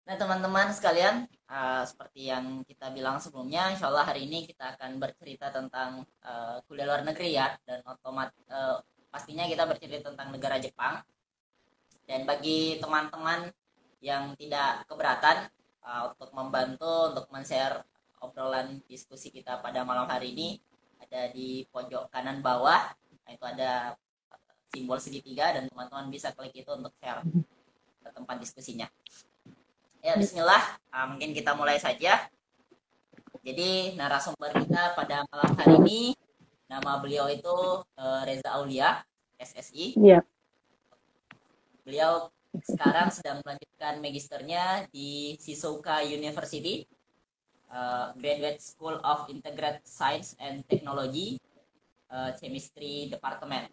Nah, teman-teman sekalian, seperti yang kita bilang sebelumnya, insya Allah hari ini kita akan bercerita tentang kuliah luar negeri ya, dan pastinya kita bercerita tentang negara Jepang. Dan bagi teman-teman yang tidak keberatan untuk membantu untuk men-share obrolan diskusi kita pada malam hari ini, ada di pojok kanan bawah, nah, itu ada simbol segitiga dan teman-teman bisa klik itu untuk share ke tempat diskusinya. Ya, bismillah. Mungkin kita mulai saja. Jadi, narasumber kita pada malam hari ini, nama beliau itu Reza Aulia, SSI. Iya. Beliau sekarang sedang melanjutkan magisternya di Shizuoka University, Graduate School of Integrated Science and Technology, Chemistry Department.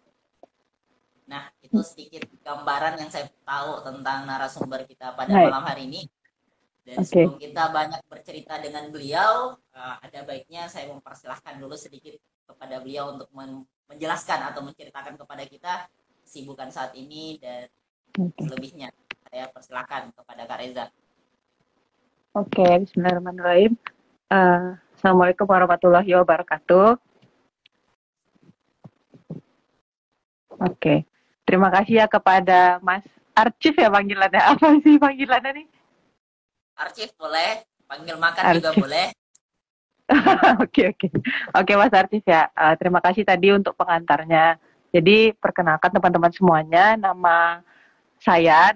Nah, itu sedikit gambaran yang saya tahu tentang narasumber kita pada malam hari ini. Dan sebelum kita banyak bercerita dengan beliau, ada baiknya saya mempersilahkan dulu sedikit kepada beliau untuk menjelaskan atau menceritakan kepada kita kesibukan saat ini dan selebihnya. Saya persilahkan kepada Kak Reza. Oke, bismillahirrahmanirrahim. Assalamualaikum warahmatullahi wabarakatuh. Oke, terima kasih ya kepada Mas Archif ya panggilannya. Apa sih panggilannya nih? Archif boleh, panggil makan Archif juga boleh. Oke Mas Archif ya. Terima kasih tadi untuk pengantarnya. Jadi perkenalkan teman-teman semuanya, nama saya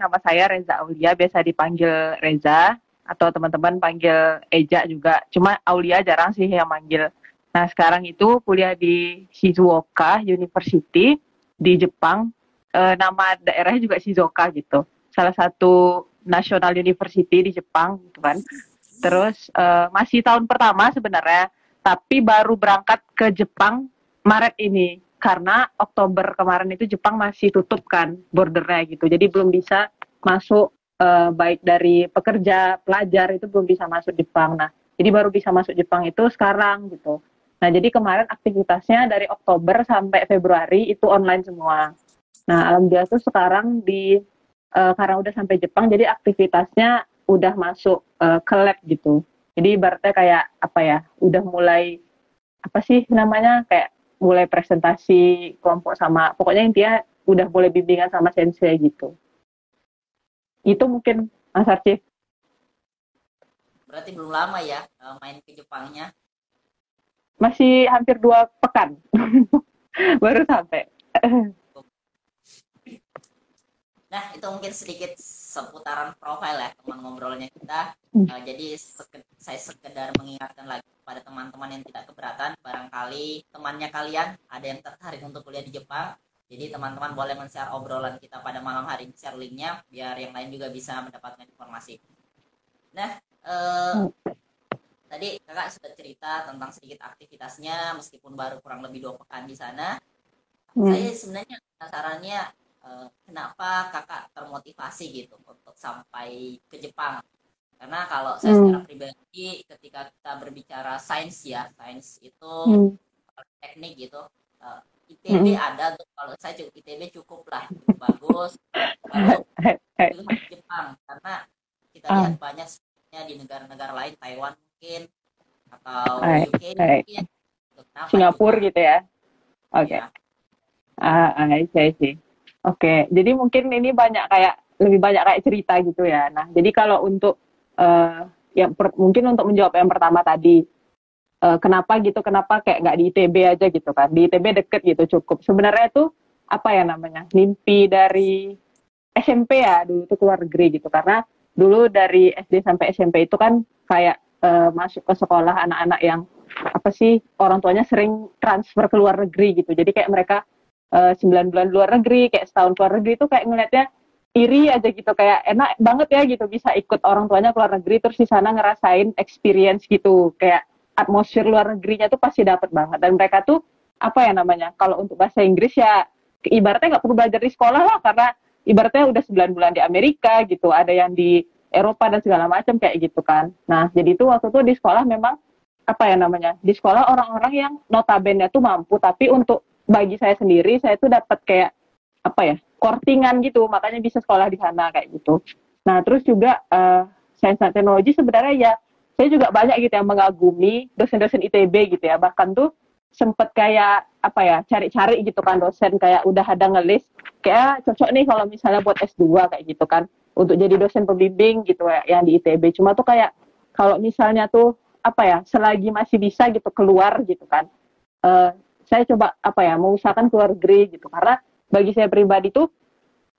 Reza Aulia, biasa dipanggil Reza atau teman-teman panggil Eja juga. Cuma Aulia jarang sih yang manggil. Nah sekarang itu kuliah di Shizuoka University di Jepang. Nama daerahnya juga Shizuoka gitu. Salah satu National University di Jepang gitu kan. Terus masih tahun pertama sebenarnya, tapi baru berangkat ke Jepang Maret ini karena Oktober kemarin itu Jepang masih tutup kan bordernya gitu. Jadi belum bisa masuk baik dari pekerja, pelajar itu belum bisa masuk Jepang. Nah, jadi baru bisa masuk Jepang itu sekarang gitu. Nah, jadi kemarin aktivitasnya dari Oktober sampai Februari itu online semua. Nah, alhamdulillah tuh sekarang karena udah sampai Jepang, jadi aktivitasnya udah masuk ke lab gitu. Jadi ibaratnya kayak apa ya, udah mulai apa sih namanya, kayak mulai presentasi kelompok sama, pokoknya intinya udah boleh bimbingan sama sensei gitu. Itu mungkin Mas Archif. Berarti belum lama ya main ke Jepangnya? Masih hampir 2 pekan baru sampai. Nah, itu mungkin sedikit seputaran profil ya teman ngobrolnya kita. Jadi saya sekedar mengingatkan lagi kepada teman-teman yang tidak keberatan, barangkali temannya kalian ada yang tertarik untuk kuliah di Jepang. Jadi teman-teman boleh men-share obrolan kita pada malam hari ini, share linknya biar yang lain juga bisa mendapatkan informasi. Nah, tadi kakak sudah cerita tentang sedikit aktivitasnya meskipun baru kurang lebih 2 pekan di sana. Saya sebenarnya penasarannya kenapa kakak termotivasi gitu untuk sampai ke Jepang? Karena kalau saya secara pribadi ketika kita berbicara sains itu teknik gitu, ITB ada tuh, kalau saya cukup ITB cukup lah, cukup bagus. Lalu pilih Jepang karena kita lihat banyak sebenarnya di negara-negara lain, Taiwan mungkin atau UK mungkin, Singapura gitu ya. Oke. Saya sih. Oke, jadi mungkin ini lebih banyak kayak cerita gitu ya. Nah, jadi kalau untuk mungkin untuk menjawab yang pertama tadi, kenapa kayak nggak di ITB aja gitu kan? Di ITB deket gitu cukup. Sebenarnya tuh apa ya namanya? Mimpi dari SMP ya dulu tuh keluar negeri gitu, karena dulu dari SD sampai SMP itu kan kayak masuk ke sekolah anak-anak yang apa sih, orang tuanya sering transfer ke luar negeri gitu. Jadi kayak mereka 9 bulan luar negeri, kayak setahun luar negeri itu kayak ngeliatnya iri aja gitu, kayak enak banget ya gitu bisa ikut orang tuanya ke luar negeri terus di sana ngerasain experience gitu, kayak atmosfer luar negerinya tuh pasti dapet banget. Dan mereka tuh apa ya namanya, kalau untuk bahasa Inggris ya ibaratnya nggak perlu belajar di sekolah lah, karena ibaratnya udah 9 bulan di Amerika gitu, ada yang di Eropa dan segala macam kayak gitu kan. Nah jadi itu waktu itu di sekolah memang apa ya namanya, di sekolah orang-orang yang notabene tuh mampu, tapi untuk bagi saya sendiri, saya tuh dapat kayak apa ya, kortingan gitu, makanya bisa sekolah di sana kayak gitu. Nah terus juga sains dan teknologi sebenarnya ya saya juga banyak gitu yang mengagumi dosen-dosen ITB gitu ya. Bahkan tuh sempet kayak apa ya cari-cari gitu kan dosen kayak udah ada ngelis kayak cocok nih kalau misalnya buat S2 kayak gitu kan untuk jadi dosen pembimbing gitu ya yang di ITB. Cuma tuh kayak kalau misalnya tuh apa ya selagi masih bisa gitu keluar gitu kan eh, saya coba apa ya mengusahakan keluar negeri gitu karena bagi saya pribadi tuh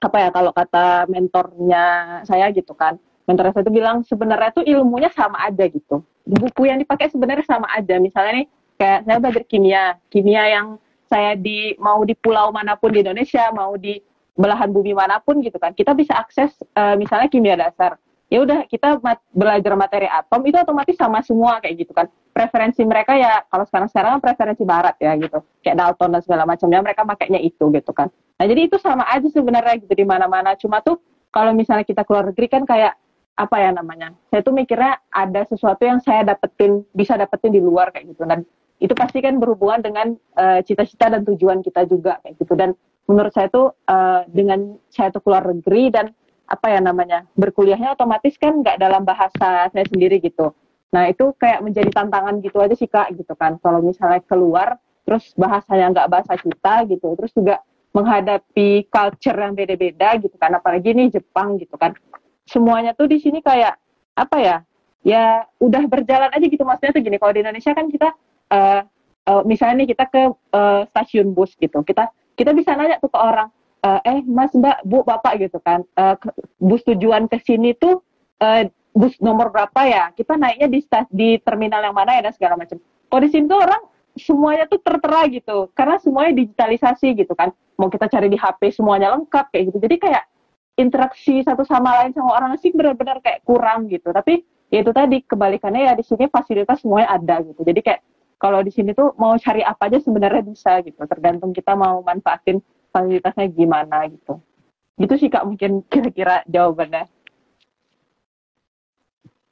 apa ya kalau kata mentornya saya gitu kan mentor saya tuh bilang sebenarnya tuh ilmunya sama aja gitu buku yang dipakai sebenarnya sama aja misalnya nih kayak saya belajar kimia kimia yang saya di mau di pulau manapun di Indonesia mau di belahan bumi manapun gitu kan kita bisa akses misalnya kimia dasar ya udah kita belajar materi atom itu otomatis sama semua kayak gitu kan preferensi mereka ya kalau sekarang preferensi barat ya gitu kayak Dalton dan segala macamnya mereka makainya itu gitu kan nah jadi itu sama aja sebenarnya gitu di mana-mana cuma tuh kalau misalnya kita keluar negeri kan kayak apa ya namanya saya tuh mikirnya ada sesuatu yang saya bisa dapetin di luar kayak gitu dan itu pasti kan berhubungan dengan cita-cita dan tujuan kita juga kayak gitu dan menurut saya tuh dengan saya tuh keluar negeri dan apa ya namanya berkuliahnya otomatis kan nggak dalam bahasa saya sendiri gitu. Nah itu kayak menjadi tantangan gitu aja sih kak gitu kan. Kalau misalnya keluar terus bahasanya nggak bahasa kita gitu, terus juga menghadapi culture yang beda-beda gitu kan. Apalagi nih Jepang gitu kan. Semuanya tuh di sini kayak apa ya? Ya udah berjalan aja gitu maksudnya tuh gini. Kalau di Indonesia kan kita misalnya nih kita ke stasiun bus gitu, kita bisa nanya tuh ke orang Mas Mbak Bu Bapak gitu kan bus tujuan ke sini tuh bus nomor berapa ya kita naiknya di terminal yang mana ya dan segala macam kalau di sini tuh orang semuanya tuh tertera gitu karena semuanya digitalisasi gitu kan mau kita cari di HP semuanya lengkap kayak gitu jadi kayak interaksi satu sama lain sama orang asing benar-benar kayak kurang gitu tapi ya itu tadi kebalikannya ya di sini fasilitas semuanya ada gitu jadi kayak kalau di sini tuh mau cari apa aja sebenarnya bisa gitu tergantung kita mau manfaatin fasilitasnya gimana gitu. Gitu sih Kak mungkin kira-kira jawabannya.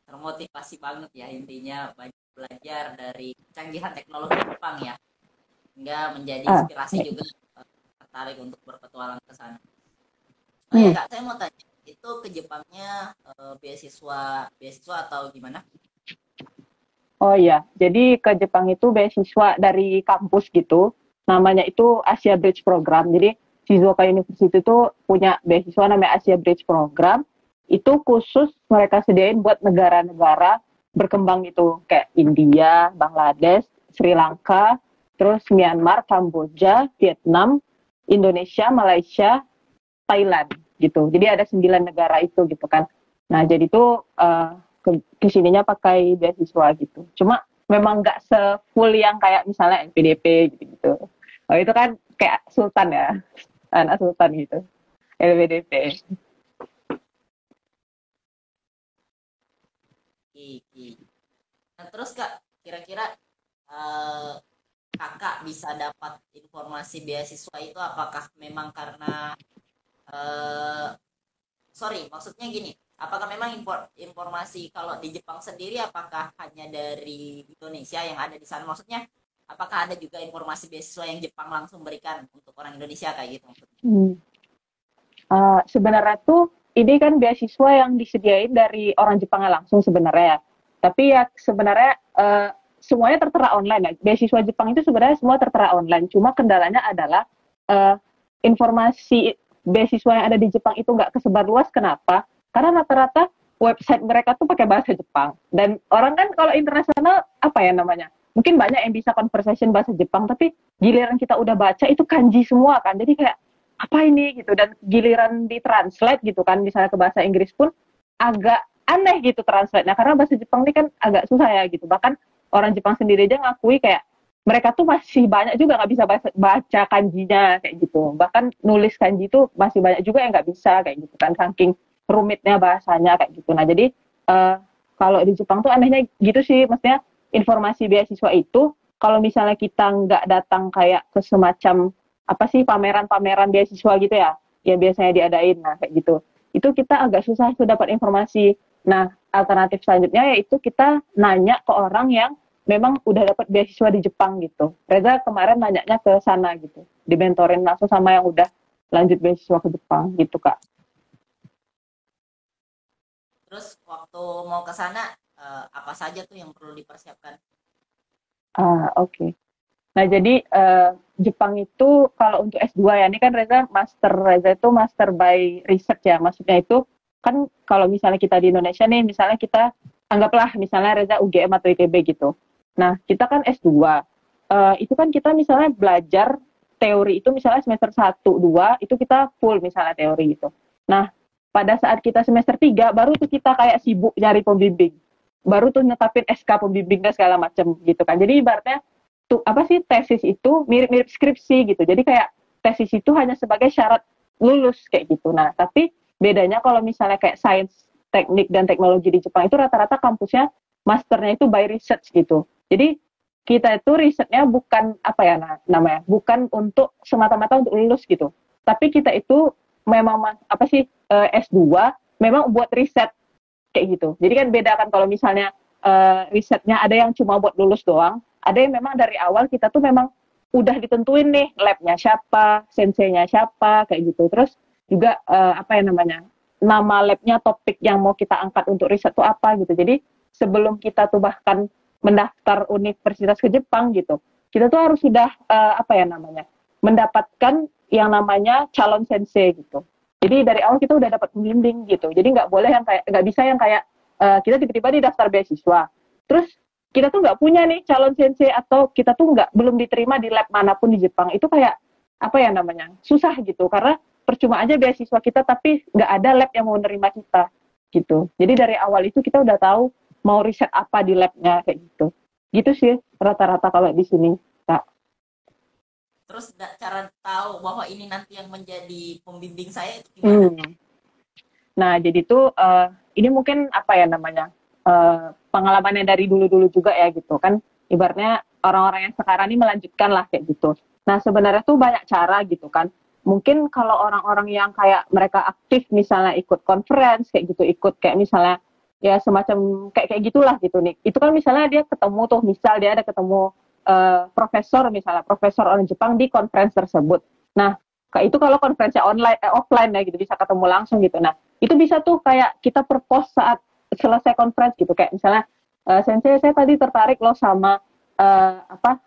Termotivasi banget ya intinya banyak belajar dari kecanggihan teknologi Jepang ya hingga menjadi inspirasi juga tertarik untuk berpetualang ke sana. Oh ya Kak, saya mau tanya itu ke Jepangnya beasiswa beasiswa atau gimana? Oh iya, jadi ke Jepang itu beasiswa dari kampus gitu, namanya itu Asia Bridge Program. Jadi Shizuoka University itu punya beasiswa namanya Asia Bridge Program. Itu khusus mereka sediain buat negara-negara berkembang itu kayak India, Bangladesh, Sri Lanka, terus Myanmar, Kamboja, Vietnam, Indonesia, Malaysia, Thailand gitu. Jadi ada 9 negara itu gitu kan. Nah jadi itu ke sininya pakai beasiswa gitu. Cuma memang nggak se-full yang kayak misalnya LPDP gitu-gitu. Oh itu kan kayak sultan ya, anak sultan gitu. LPDP. Nah, terus Kak, kira-kira eh, Kakak bisa dapat informasi beasiswa itu apakah memang karena sorry, maksudnya gini, apakah memang informasi kalau di Jepang sendiri apakah hanya dari Indonesia yang ada di sana? Maksudnya apakah ada juga informasi beasiswa yang Jepang langsung berikan untuk orang Indonesia kayak gitu maksudnya? Sebenarnya tuh ini kan beasiswa yang disediain dari orang Jepangnya langsung sebenarnya ya. Tapi ya sebenarnya semuanya tertera online ya. Beasiswa Jepang itu sebenarnya semua tertera online. Cuma kendalanya adalah uh, informasi beasiswa yang ada di Jepang itu nggak kesebar luas. Kenapa? Karena rata-rata website mereka tuh pakai bahasa Jepang. Dan orang kan kalau internasional apa ya namanya? Mungkin banyak yang bisa conversation bahasa Jepang, tapi giliran kita udah baca itu kanji semua kan. Jadi kayak apa ini gitu dan giliran ditranslate gitu kan misalnya ke bahasa Inggris pun agak aneh gitu translate-nya karena bahasa Jepang ini kan agak susah ya gitu bahkan orang Jepang sendiri aja ngakui kayak mereka tuh masih banyak juga nggak bisa baca kanjinya kayak gitu bahkan nulis kanji itu masih banyak juga yang nggak bisa kayak gitu kan saking rumitnya bahasanya kayak gitu nah jadi uh, kalau di Jepang tuh anehnya gitu sih maksudnya informasi beasiswa itu kalau misalnya kita nggak datang kayak ke semacam apa sih pameran-pameran beasiswa gitu ya yang biasanya diadain nah kayak gitu itu kita agak susah tuh dapat informasi nah alternatif selanjutnya yaitu kita nanya ke orang yang memang udah dapat beasiswa di Jepang gitu Reza kemarin nanyanya ke sana gitu dimentorin langsung sama yang udah lanjut beasiswa ke Jepang gitu kak Terus waktu mau ke sana apa saja tuh yang perlu dipersiapkan? Oke. Nah, jadi Jepang itu kalau untuk S2 ya, ini kan Reza itu master by research ya. Maksudnya itu kan kalau misalnya kita di Indonesia nih, misalnya kita anggaplah misalnya Reza UGM atau ITB gitu. Nah, kita kan S2. Itu kan kita misalnya belajar teori itu misalnya semester 1, 2 itu kita full misalnya teori gitu. Nah, pada saat kita semester 3 baru tuh kita kayak sibuk nyari pembimbing. Baru tuh netapin SK pembimbing dan segala macam gitu kan. Jadi ibaratnya tuh apa sih tesis itu mirip-mirip skripsi gitu. Jadi kayak tesis itu hanya sebagai syarat lulus kayak gitu. Nah, tapi bedanya kalau misalnya kayak sains, teknik dan teknologi di Jepang itu rata-rata kampusnya masternya itu by research gitu. Jadi kita itu risetnya bukan apa ya namanya, bukan untuk semata-mata untuk lulus gitu. Tapi kita itu memang apa sih S2 memang buat riset kayak gitu. Jadi kan beda kan kalau misalnya risetnya ada yang cuma buat lulus doang, ada yang memang dari awal kita tuh memang udah ditentuin nih labnya siapa, senseinya siapa, kayak gitu. Terus juga apa ya namanya, nama labnya, topik yang mau kita angkat untuk riset tuh apa gitu. Jadi sebelum kita tuh bahkan mendaftar universitas ke Jepang gitu, kita tuh harus sudah apa ya namanya, mendapatkan yang namanya calon sensei gitu. Jadi dari awal kita udah dapat pembimbing gitu. Jadi nggak boleh yang kayak nggak bisa yang kayak kita tiba-tiba di daftar beasiswa. Terus kita tuh nggak punya nih calon sensei atau kita tuh nggak belum diterima di lab manapun di Jepang. Itu kayak apa ya namanya, susah gitu karena percuma aja beasiswa kita tapi nggak ada lab yang mau nerima kita gitu. Jadi dari awal itu kita udah tahu mau riset apa di labnya kayak gitu. Gitu sih rata-rata kalau di sini, Kak. Terus cara tahu bahwa ini nanti yang menjadi pembimbing saya itu gimana? Nah, jadi tuh ini mungkin apa ya namanya pengalamannya dari dulu-dulu juga ya gitu kan. Ibaratnya orang-orang yang sekarang ini melanjutkan lah kayak gitu. Nah, sebenarnya tuh banyak cara gitu kan. Mungkin kalau orang-orang yang kayak mereka aktif misalnya ikut conference kayak gitu, ikut kayak misalnya ya semacam kayak gitulah gitu nih. Itu kan misalnya dia ketemu tuh, misal dia ada ketemu profesor misalnya, profesor orang Jepang di conference tersebut. Nah, kayak itu kalau konferensi online offline ya gitu bisa ketemu langsung gitu. Nah, itu bisa tuh kayak kita propose saat selesai conference gitu kayak misalnya sensei saya tadi tertarik loh sama apa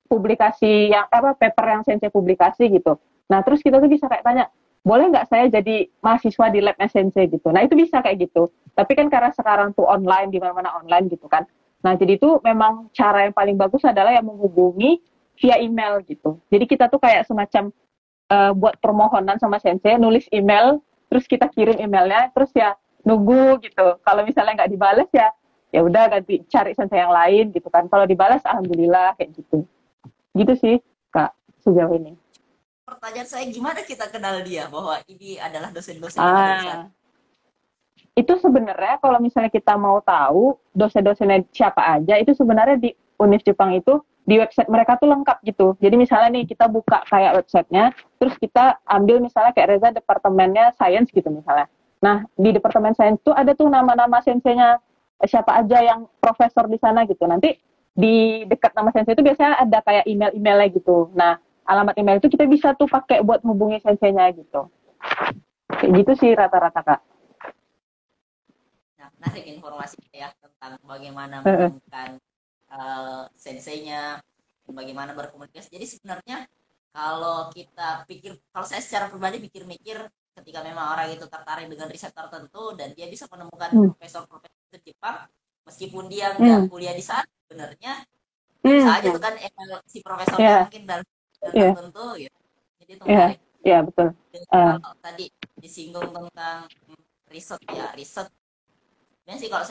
publikasi yang apa paper yang sensei publikasi gitu. Nah, terus kita tuh bisa kayak tanya, boleh nggak saya jadi mahasiswa di labnya sensei gitu. Nah, itu bisa kayak gitu. Tapi kan karena sekarang tuh online, di mana-mana online gitu kan. Nah, jadi itu memang cara yang paling bagus adalah yang menghubungi via email gitu. Jadi kita tuh kayak semacam buat permohonan sama sensei, nulis email, terus kita kirim emailnya, terus ya nunggu gitu. Kalau misalnya nggak dibalas ya, ya udah ganti cari sensei yang lain gitu kan. Kalau dibalas, alhamdulillah kayak gitu. Gitu sih, Kak, sejauh ini. Pertanyaan saya gimana kita kenal dia bahwa ini adalah dosen-dosen yang ada di sana? Ah, itu sebenarnya kalau misalnya kita mau tahu dosen-dosennya siapa aja, itu sebenarnya di Univ Jepang itu di website mereka tuh lengkap gitu. Jadi misalnya nih kita buka kayak websitenya, terus kita ambil misalnya kayak Reza departemennya Science gitu misalnya. Nah di departemen Science tuh ada tuh nama-nama senseinya siapa aja yang profesor di sana gitu. Nanti di dekat nama sensei itu biasanya ada kayak email-emailnya gitu. Nah alamat email itu kita bisa tuh pakai buat hubungi senseinya gitu. Kayak gitu sih rata-rata Kak. Nah, menarik informasi ya tentang bagaimana menemukan senseinya dan bagaimana berkomunikasi. Jadi sebenarnya kalau kita pikir, kalau saya secara pribadi pikir-mikir ketika memang orang itu tertarik dengan riset tertentu dan dia bisa menemukan profesor-profesor Jepang, meskipun dia nggak kuliah di sana, sebenarnya bisa aja tuh kan email si profesornya mungkin dalam tertentu gitu. Jadi itu menarik. Iya, betul. Dan kalau tadi disinggung tentang riset ya, riset sebenarnya sih kalau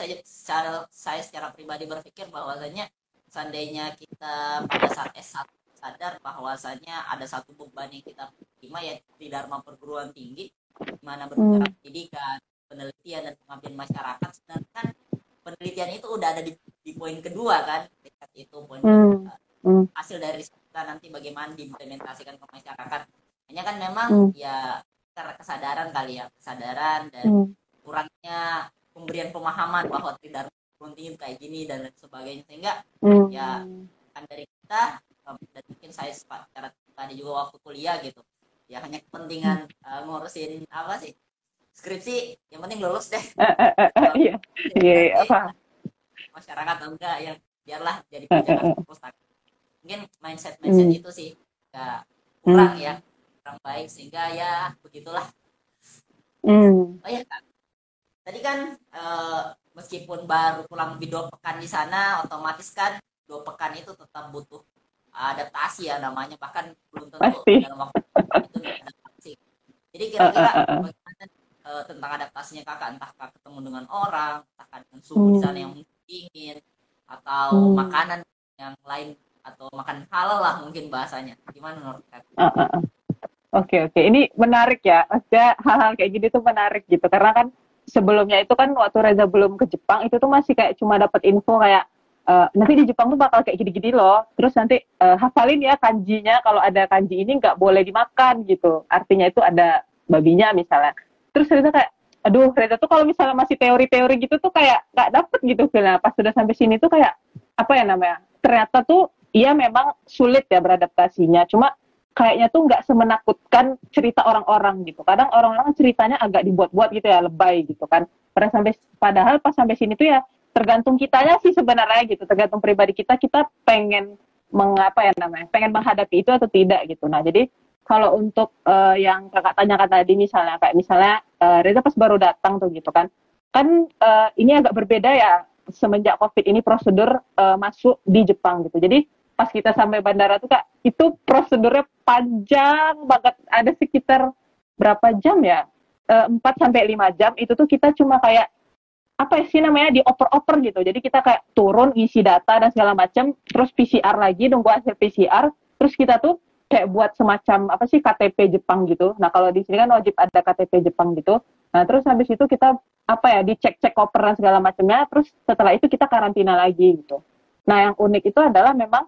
saya secara pribadi berpikir bahwasanya seandainya kita pada saat S1 sadar bahwasanya ada satu beban yang kita terima ya di Dharma perguruan tinggi di mana berbicara pendidikan, penelitian dan pengabdian masyarakat, sedangkan penelitian itu udah ada di poin kedua kan, itu poin kedua. Hasil dari kita nanti bagaimana diimplementasikan ke masyarakat. Hanya kan memang ya karena kesadaran kali ya, kesadaran dan kurangnya pemberian pemahaman bahwa tidak penting kayak gini dan lain sebagainya, sehingga ya kan dari kita dan mungkin saya secara tadi juga waktu kuliah gitu ya hanya kepentingan ngurusin apa sih skripsi yang penting lulus deh. Iya, iya, iya, Nanti apa? masyarakat atau enggak ya biarlah jadi pijakan perpustakaan. Mungkin mindset Hmm. itu sih nggak kurang Hmm. ya, kurang baik, sehingga ya begitulah. Hmm. Oh ya Kak, tadi kan meskipun baru pulang lebih 2 pekan di sana, otomatis kan 2 pekan itu tetap butuh adaptasi ya namanya, bahkan belum tentu Pasti. dalam waktu itu bisa adaptasi. Jadi kira-kira Uh. bagaimana tentang adaptasinya kakak, entah kakak ketemu dengan orang, entah dengan suhu di sana yang Hmm. mungkin dingin, atau Hmm. makanan yang lain, atau makan halal lah mungkin bahasanya, gimana menurut kakak? Uh. Oke, oke. Ini menarik ya. Maksudnya hal-hal kayak gini tuh menarik gitu. Karena kan sebelumnya itu kan waktu Reza belum ke Jepang, itu tuh masih kayak cuma dapat info kayak nanti di Jepang tuh bakal kayak gini-gini loh. Terus nanti hafalin ya kanjinya. Kalau ada kanji ini nggak boleh dimakan gitu. Artinya itu ada babinya misalnya. Terus Reza kayak, aduh Reza tuh kalau misalnya masih teori-teori gitu tuh kayak nggak dapet gitu. Nah, pas sudah sampai sini tuh kayak, apa ya namanya, ternyata tuh iya memang sulit ya beradaptasinya. Cuma kayaknya tuh nggak semenakutkan cerita orang-orang gitu. Kadang orang-orang ceritanya agak dibuat-buat gitu ya, lebay gitu kan. Padahal pas sampai sini tuh ya tergantung kitanya sih sebenarnya gitu. Tergantung pribadi kita, kita pengen mengapa ya namanya, pengen menghadapi itu atau tidak gitu. Nah, jadi kalau untuk yang kakak tanyakan tadi misalnya kayak misalnya Reza pas baru datang tuh gitu kan. Kan ini agak berbeda ya semenjak Covid ini prosedur masuk di Jepang gitu. Jadi pas kita sampai bandara tuh kak itu prosedurnya panjang banget, ada sekitar berapa jam ya, 4 sampai 5 jam itu tuh kita cuma kayak apa sih namanya dioper-oper gitu, jadi kita kayak turun isi data dan segala macam, terus PCR lagi nunggu hasil PCR, terus kita tuh kayak buat semacam apa sih KTP Jepang gitu. Nah kalau di sini kan wajib ada KTP Jepang gitu. Nah terus habis itu kita apa ya dicek-cek koper dan segala macamnya, terus setelah itu kita karantina lagi gitu. Nah yang unik itu adalah memang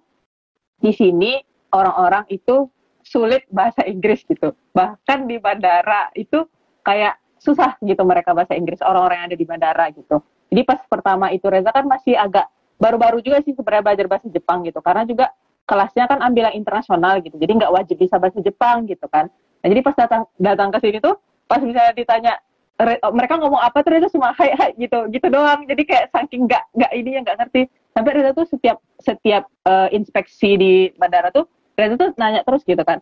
di sini orang-orang itu sulit bahasa Inggris gitu. Bahkan di bandara itu kayak susah gitu mereka bahasa Inggris, orang-orang yang ada di bandara gitu. Jadi pas pertama itu Reza kan masih agak baru-baru juga sih sebenarnya belajar bahasa Jepang gitu. Karena juga kelasnya kan ambil yang internasional gitu. Jadi nggak wajib bisa bahasa Jepang gitu kan. Nah jadi pas datang datang ke sini tuh pas misalnya ditanya mereka ngomong apa tuh Reza cuma hai hai gitu gitu doang. Jadi kayak saking nggak ini yang nggak ngerti. Sampai Reza tuh setiap setiap inspeksi di bandara tuh Reza tuh nanya terus gitu kan,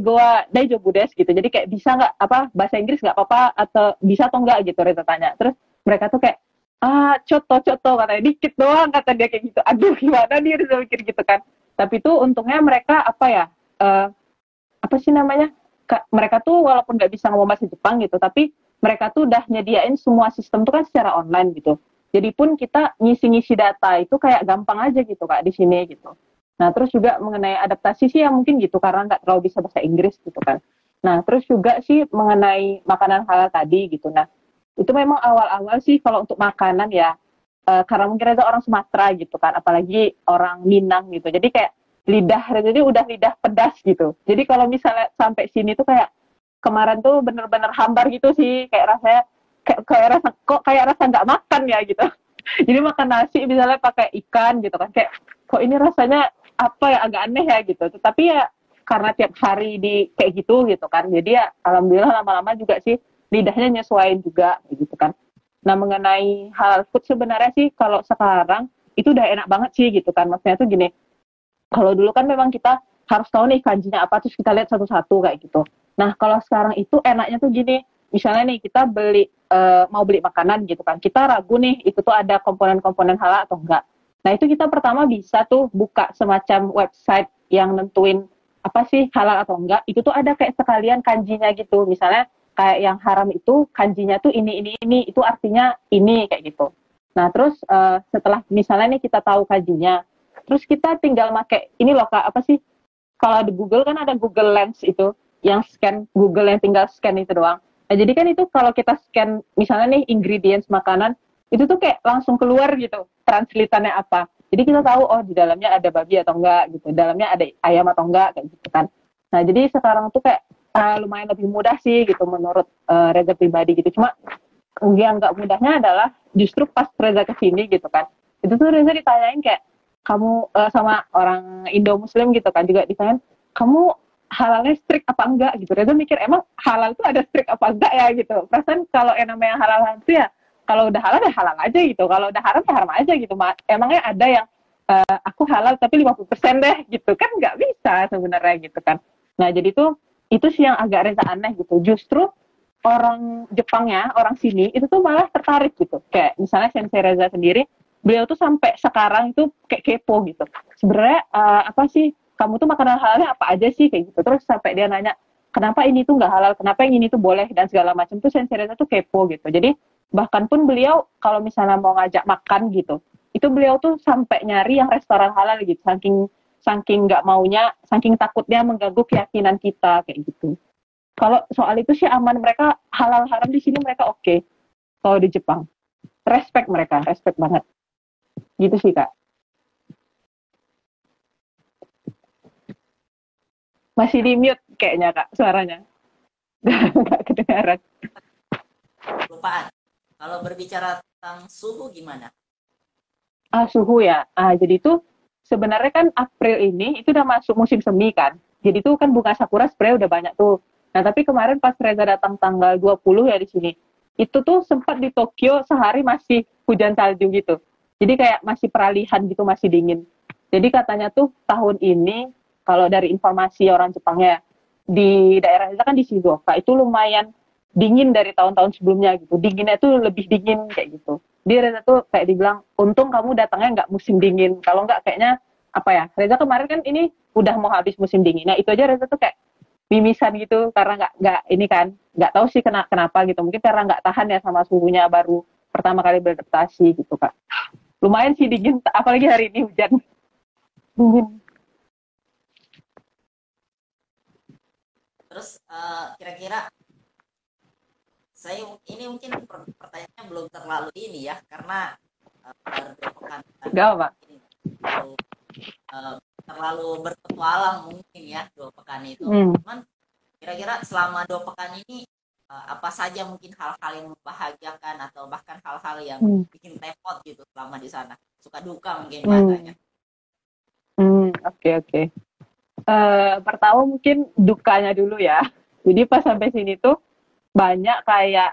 goa daijoubu desu gitu, jadi kayak bisa nggak apa bahasa Inggris nggak apa-apa atau bisa atau enggak gitu Reza tanya. Terus mereka tuh kayak coto katanya dikit doang kata dia kayak gitu. Aduh gimana nih Reza mikir gitu kan. Tapi tuh untungnya mereka apa ya, uh, apa sih namanya, mereka tuh walaupun nggak bisa ngomong bahasa Jepang gitu, tapi mereka tuh udah nyediain semua sistem tuh kan secara online gitu. Jadi pun kita ngisi-ngisi data itu kayak gampang aja gitu kak di sini gitu. Nah terus juga mengenai adaptasi sih ya mungkin gitu karena nggak terlalu bisa bahasa Inggris gitu kan. Nah terus juga sih mengenai makanan halal tadi gitu. Nah itu memang awal-awal sih kalau untuk makanan ya karena mungkin ada orang Sumatera gitu kan, apalagi orang Minang gitu. Jadi kayak lidah jadi udah lidah pedas gitu. Jadi kalau misalnya sampai sini tuh kayak kemarin tuh bener-bener hambar gitu sih, kayak rasanya kayak rasa kok kayak rasa nggak makan ya gitu. Jadi makan nasi misalnya pakai ikan gitu kan, kayak kok ini rasanya apa ya agak aneh ya gitu. Tetapi ya karena tiap hari di kayak gitu kan, jadi ya alhamdulillah lama-lama juga sih lidahnya nyesuaiin juga gitu kan. Nah mengenai halal food sebenarnya sih kalau sekarang itu udah enak banget sih gitu kan. Maksudnya tuh gini, kalau dulu kan memang kita harus tahu nih kanjinya apa terus kita lihat satu-satu kayak gitu. Nah kalau sekarang itu enaknya tuh gini, misalnya nih kita beli mau beli makanan gitu kan, kita ragu nih itu tuh ada komponen-komponen halal atau enggak. Nah itu kita pertama bisa tuh buka semacam website yang nentuin apa sih halal atau enggak. Itu tuh ada kayak sekalian kanjinya gitu. Misalnya kayak yang haram itu kanjinya tuh ini itu artinya ini kayak gitu. Nah terus setelah misalnya nih kita tahu kanjinya, terus kita tinggal pakai ini loh kak apa sih, kalau di Google kan ada Google Lens itu yang scan Google yang tinggal scan itu doang. Nah jadi kan itu kalau kita scan misalnya nih ingredients makanan itu tuh kayak langsung keluar gitu translatannya apa. Jadi kita tahu oh di dalamnya ada babi atau enggak gitu, dalamnya ada ayam atau enggak kayak gitu kan. Nah jadi sekarang tuh kayak lumayan lebih mudah sih gitu menurut Reza pribadi gitu. Cuma yang nggak mudahnya adalah justru pas Reza kesini gitu kan. Itu tuh Reza ditanyain kayak kamu sama orang Indo Muslim gitu kan juga ditanyain kamu halalnya strict apa enggak gitu. Reza mikir emang halal tuh ada strict apa enggak ya gitu. Perasaan kalau yang namanya halal itu ya kalau udah halal ya halal aja gitu. Kalau udah haram ya haram aja gitu. Emangnya ada yang aku halal tapi 50% deh gitu kan nggak bisa sebenarnya gitu kan. Nah jadi tuh itu sih yang agak Reza aneh gitu. Justru orang Jepangnya, orang sini itu tuh malah tertarik gitu. Kayak misalnya Sensei Reza sendiri, beliau tuh sampai sekarang itu kayak kepo gitu. Sebenarnya apa sih kamu tuh makanan halalnya apa aja sih kayak gitu. Terus sampai dia nanya kenapa ini tuh nggak halal, kenapa yang ini tuh boleh dan segala macam tuh Sensei Reza tuh kepo gitu. Jadi bahkan pun beliau kalau misalnya mau ngajak makan gitu, itu beliau tuh sampai nyari yang restoran halal gitu. Saking nggak maunya, saking takutnya mengganggu keyakinan kita kayak gitu. Kalau soal itu sih aman, mereka halal haram di sini mereka oke. Kalau di Jepang, respect mereka, respect banget. Gitu sih Kak. Masih di mute kayaknya Kak suaranya. Nggak kedengaran. Lupaan. Kalau berbicara tentang suhu gimana? Suhu ya. Jadi itu sebenarnya kan April ini itu udah masuk musim semi kan. Jadi itu kan bunga sakura sebenarnya udah banyak tuh. Nah, tapi kemarin pas Reza datang tanggal 20 ya di sini, itu tuh sempat di Tokyo sehari masih hujan salju gitu. Jadi kayak masih peralihan gitu, masih dingin. Jadi katanya tuh tahun ini, kalau dari informasi orang Jepangnya, di daerah Reza kan di Shizuoka, itu lumayan dingin dari tahun-tahun sebelumnya gitu. Dinginnya tuh lebih dingin kayak gitu. Dia Reza tuh kayak dibilang, untung kamu datangnya nggak musim dingin. Kalau nggak kayaknya, apa ya, Reza kemarin kan ini udah mau habis musim dingin. Nah itu aja Reza tuh kayak mimisan gitu karena nggak ini kan nggak tahu sih kenapa gitu mungkin karena nggak tahan ya sama suhunya baru pertama kali beradaptasi gitu Kak. Lumayan sih dingin apalagi hari ini hujan dingin. Terus kira-kira saya ini mungkin pertanyaannya belum terlalu ini ya karena baru 2 pekan Gak apa. Terlalu berpetualang mungkin ya 2 pekan itu. Cuman kira-kira selama 2 pekan ini apa saja mungkin hal-hal yang membahagiakan atau bahkan hal-hal yang bikin repot gitu selama di sana, suka duka mungkin bahasanya. Oke. Pertama mungkin dukanya dulu ya. Jadi pas sampai sini tuh banyak kayak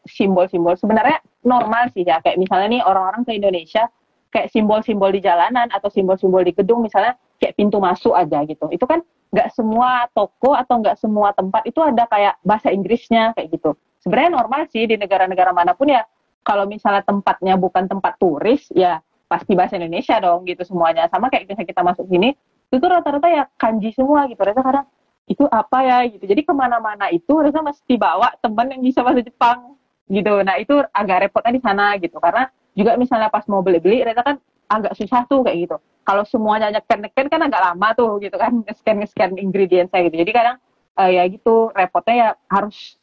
simbol-simbol sebenarnya normal sih ya kayak misalnya nih orang-orang ke Indonesia kayak simbol-simbol di jalanan atau simbol-simbol di gedung misalnya kayak pintu masuk aja gitu. Itu kan nggak semua toko atau nggak semua tempat itu ada kayak bahasa Inggrisnya kayak gitu. Sebenarnya normal sih di negara-negara manapun ya. Kalau misalnya tempatnya bukan tempat turis ya pasti bahasa Indonesia dong gitu semuanya. Sama kayak misalnya kita masuk sini itu tuh rata-rata ya kanji semua gitu. Reza kadang itu apa ya gitu. Jadi kemana-mana itu Reza mesti bawa teman yang bisa bahasa Jepang gitu. Nah itu agak repotnya di sana gitu karena juga misalnya pas mau beli-beli Reza kan agak susah tuh kayak gitu. Kalau semuanya neken-neken kan agak lama tuh gitu kan nge-scan ingredients gitu. Jadi kadang ya gitu repotnya ya harus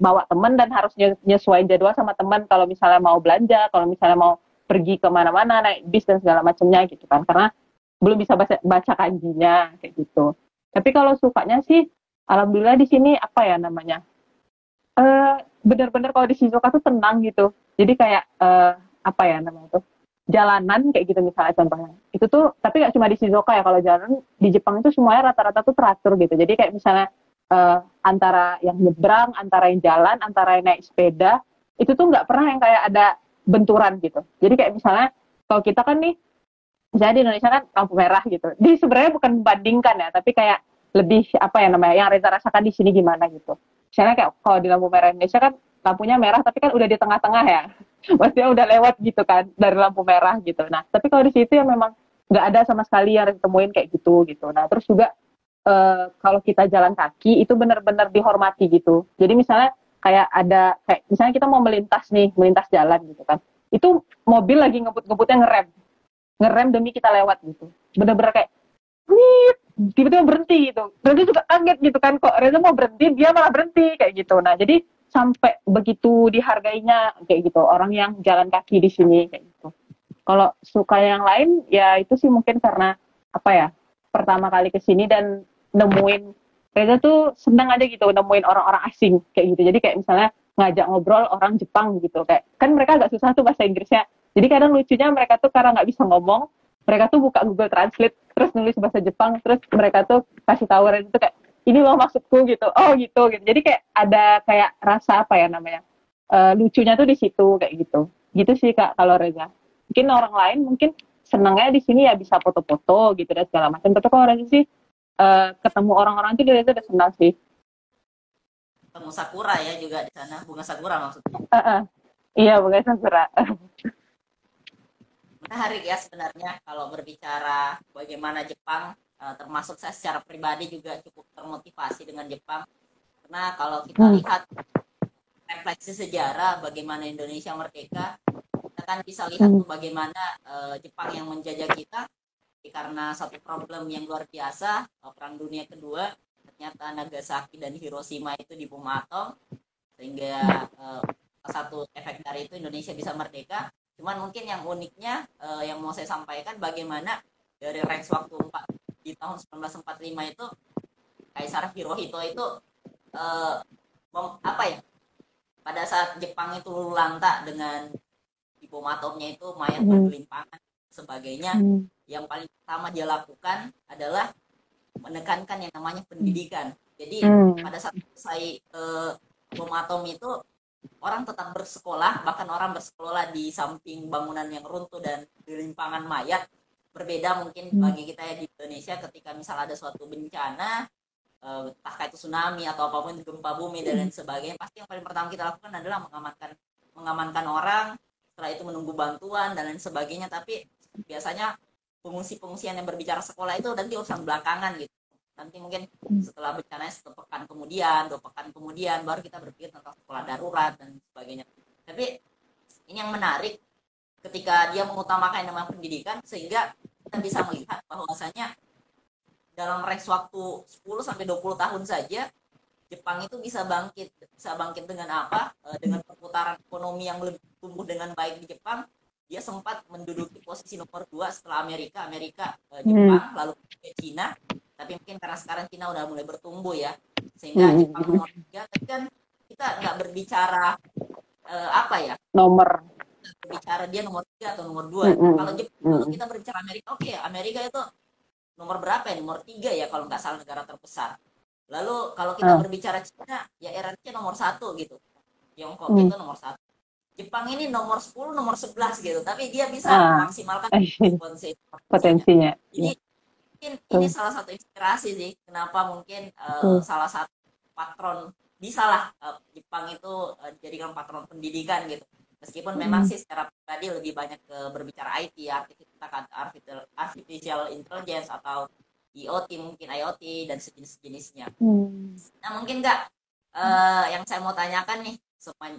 bawa teman dan harus nyesuaiin jadwal sama teman kalau misalnya mau belanja, kalau misalnya mau pergi kemana-mana naik bis dan segala macamnya gitu kan karena belum bisa baca kanjinya kayak gitu. Tapi kalau sukanya sih alhamdulillah di sini apa ya namanya benar-benar kalau di Shizuoka tuh tenang gitu. Jadi kayak apa ya namanya tuh jalanan kayak gitu misalnya contohnya itu tuh tapi nggak cuma di Shizuoka ya kalau jalan di Jepang itu semuanya rata-rata tuh teratur gitu jadi kayak misalnya antara yang nyebrang antara yang jalan antara yang naik sepeda itu tuh nggak pernah yang kayak ada benturan gitu jadi kayak misalnya kalau kita kan nih misalnya di Indonesia kan lampu merah gitu di sebenarnya bukan membandingkan ya tapi kayak lebih apa ya namanya yang Reza rasakan di sini gimana gitu misalnya kayak kalau di lampu merah Indonesia kan lampunya merah tapi kan udah di tengah-tengah ya maksudnya udah lewat gitu kan dari lampu merah gitu. Nah tapi kalau di situ ya memang nggak ada sama sekali yang ditemuin kayak gitu gitu. Nah terus juga kalau kita jalan kaki itu benar-benar dihormati gitu. Jadi misalnya kayak ada kayak misalnya kita mau melintas jalan gitu kan. Itu mobil lagi ngebut-ngebutnya ngerem demi kita lewat gitu. Benar-benar kayak wih tiba-tiba berhenti gitu. Reza juga kaget gitu kan kok Reza mau berhenti dia malah berhenti kayak gitu. Nah jadi sampai begitu dihargainya kayak gitu orang yang jalan kaki di sini kayak gitu. Kalau suka yang lain ya itu sih mungkin karena apa ya pertama kali ke sini dan nemuin Reza tuh senang aja gitu nemuin orang-orang asing kayak gitu. Jadi kayak misalnya ngajak ngobrol orang Jepang gitu kayak kan mereka agak susah tuh bahasa Inggrisnya. Jadi kadang lucunya mereka tuh karena nggak bisa ngomong mereka tuh buka Google Translate terus nulis bahasa Jepang, terus mereka tuh kasih tahu Reza tuh kayak ini loh maksudku gitu, oh gitu gitu. Jadi kayak ada kayak rasa apa ya namanya, lucunya tuh di situ kayak gitu. Gitu sih Kak kalau Reza. Mungkin orang lain mungkin senangnya di sini ya bisa foto-foto gitu dan segala macam. Tapi kalau Reza sih ketemu orang-orang itu dia Reza udah senang sih. Ketemu sakura ya juga di sana, bunga sakura maksudnya. Iya, bukan sakura. Menarik ya sebenarnya kalau berbicara bagaimana Jepang, termasuk saya secara pribadi juga cukup termotivasi dengan Jepang. Karena kalau kita lihat refleksi sejarah bagaimana Indonesia merdeka, kita kan bisa lihat tuh bagaimana Jepang yang menjajah kita karena satu problem yang luar biasa, Perang Dunia Kedua, ternyata Nagasaki dan Hiroshima itu dibom atom, sehingga salah satu efek dari itu Indonesia bisa merdeka. Cuman mungkin yang uniknya yang mau saya sampaikan bagaimana dari range waktu di tahun 1945 itu Kaisar Hirohito itu apa ya, pada saat Jepang itu luluh dengan bom atomnya itu mayat bergelimpangan sebagainya, yang paling pertama dia lakukan adalah menekankan yang namanya pendidikan. Jadi pada saat selesai bom atom itu orang tetap bersekolah, bahkan orang bersekolah di samping bangunan yang runtuh dan gelimpangan mayat. Berbeda mungkin bagi kita ya di Indonesia ketika misal ada suatu bencana, entah itu tsunami atau apapun, gempa bumi dan lain sebagainya, pasti yang paling pertama kita lakukan adalah mengamankan orang, setelah itu menunggu bantuan dan lain sebagainya. Tapi biasanya pengungsi-pengungsian yang berbicara sekolah itu nanti urusan belakangan gitu. Nanti mungkin setelah bencana sepekan kemudian, 2 pekan kemudian baru kita berpikir tentang sekolah darurat dan sebagainya. Tapi ini yang menarik ketika dia mengutamakan yang namanya pendidikan, sehingga kita bisa melihat bahwasanya dalam range waktu 10 sampai 20 tahun saja Jepang itu bisa bangkit dengan apa? Dengan perputaran ekonomi yang lebih tumbuh dengan baik di Jepang. Dia sempat menduduki posisi nomor 2 setelah Amerika, Jepang, lalu ke Cina. Tapi mungkin karena sekarang Cina udah mulai bertumbuh ya, sehingga Jepang nomor 3. Tapi kan kita nggak berbicara apa ya, nomor, berbicara dia nomor 3 atau nomor 2. Kalau kita berbicara Amerika, oke, Amerika itu nomor berapa ya, nomor 3 ya kalau nggak salah, negara terbesar. Lalu kalau kita berbicara Cina, ya RRC nomor 1 gitu, Tiongkok itu nomor 1. Jepang ini nomor 10, nomor 11 gitu, tapi dia bisa memaksimalkan potensinya. Jadi mungkin ini salah satu inspirasi sih, kenapa mungkin salah satu patron bisalah Jepang itu dijadikan patron pendidikan gitu. Meskipun memang sih secara pribadi lebih banyak berbicara IT, artificial intelligence atau IoT, mungkin IoT dan sejenis-jenisnya. Nah mungkin Kak, yang saya mau tanyakan nih,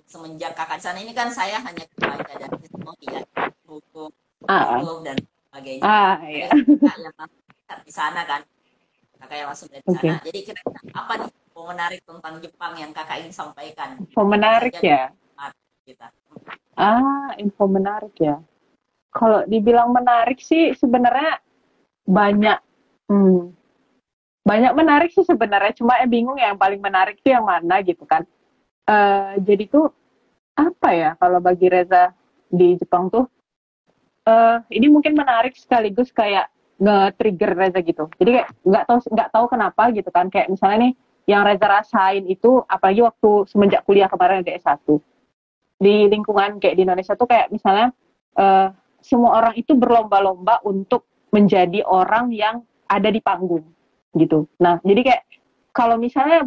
semenjak kakak di sana ini kan saya hanya baca dari testimoni ya, buku dan sebagainya. Iya. Kakak yang langsung di sana kan, kakak yang langsung dari sana. Jadi kira-kira apa nih info menarik tentang Jepang yang kakak ingin sampaikan? Info menarik ya? Kita. Info menarik ya. Kalau dibilang menarik sih sebenarnya banyak. Banyak menarik sih sebenarnya, cuma bingung ya yang paling menarik itu yang mana gitu kan. Jadi tuh apa ya kalau bagi Reza di Jepang tuh ini mungkin menarik sekaligus kayak nge-trigger Reza gitu. Jadi kayak nggak tahu kenapa gitu kan, kayak misalnya nih yang Reza rasain itu apalagi waktu semenjak kuliah kemarin ada S1 di lingkungan kayak di Indonesia tuh kayak misalnya semua orang itu berlomba-lomba untuk menjadi orang yang ada di panggung gitu. Nah jadi kayak kalau misalnya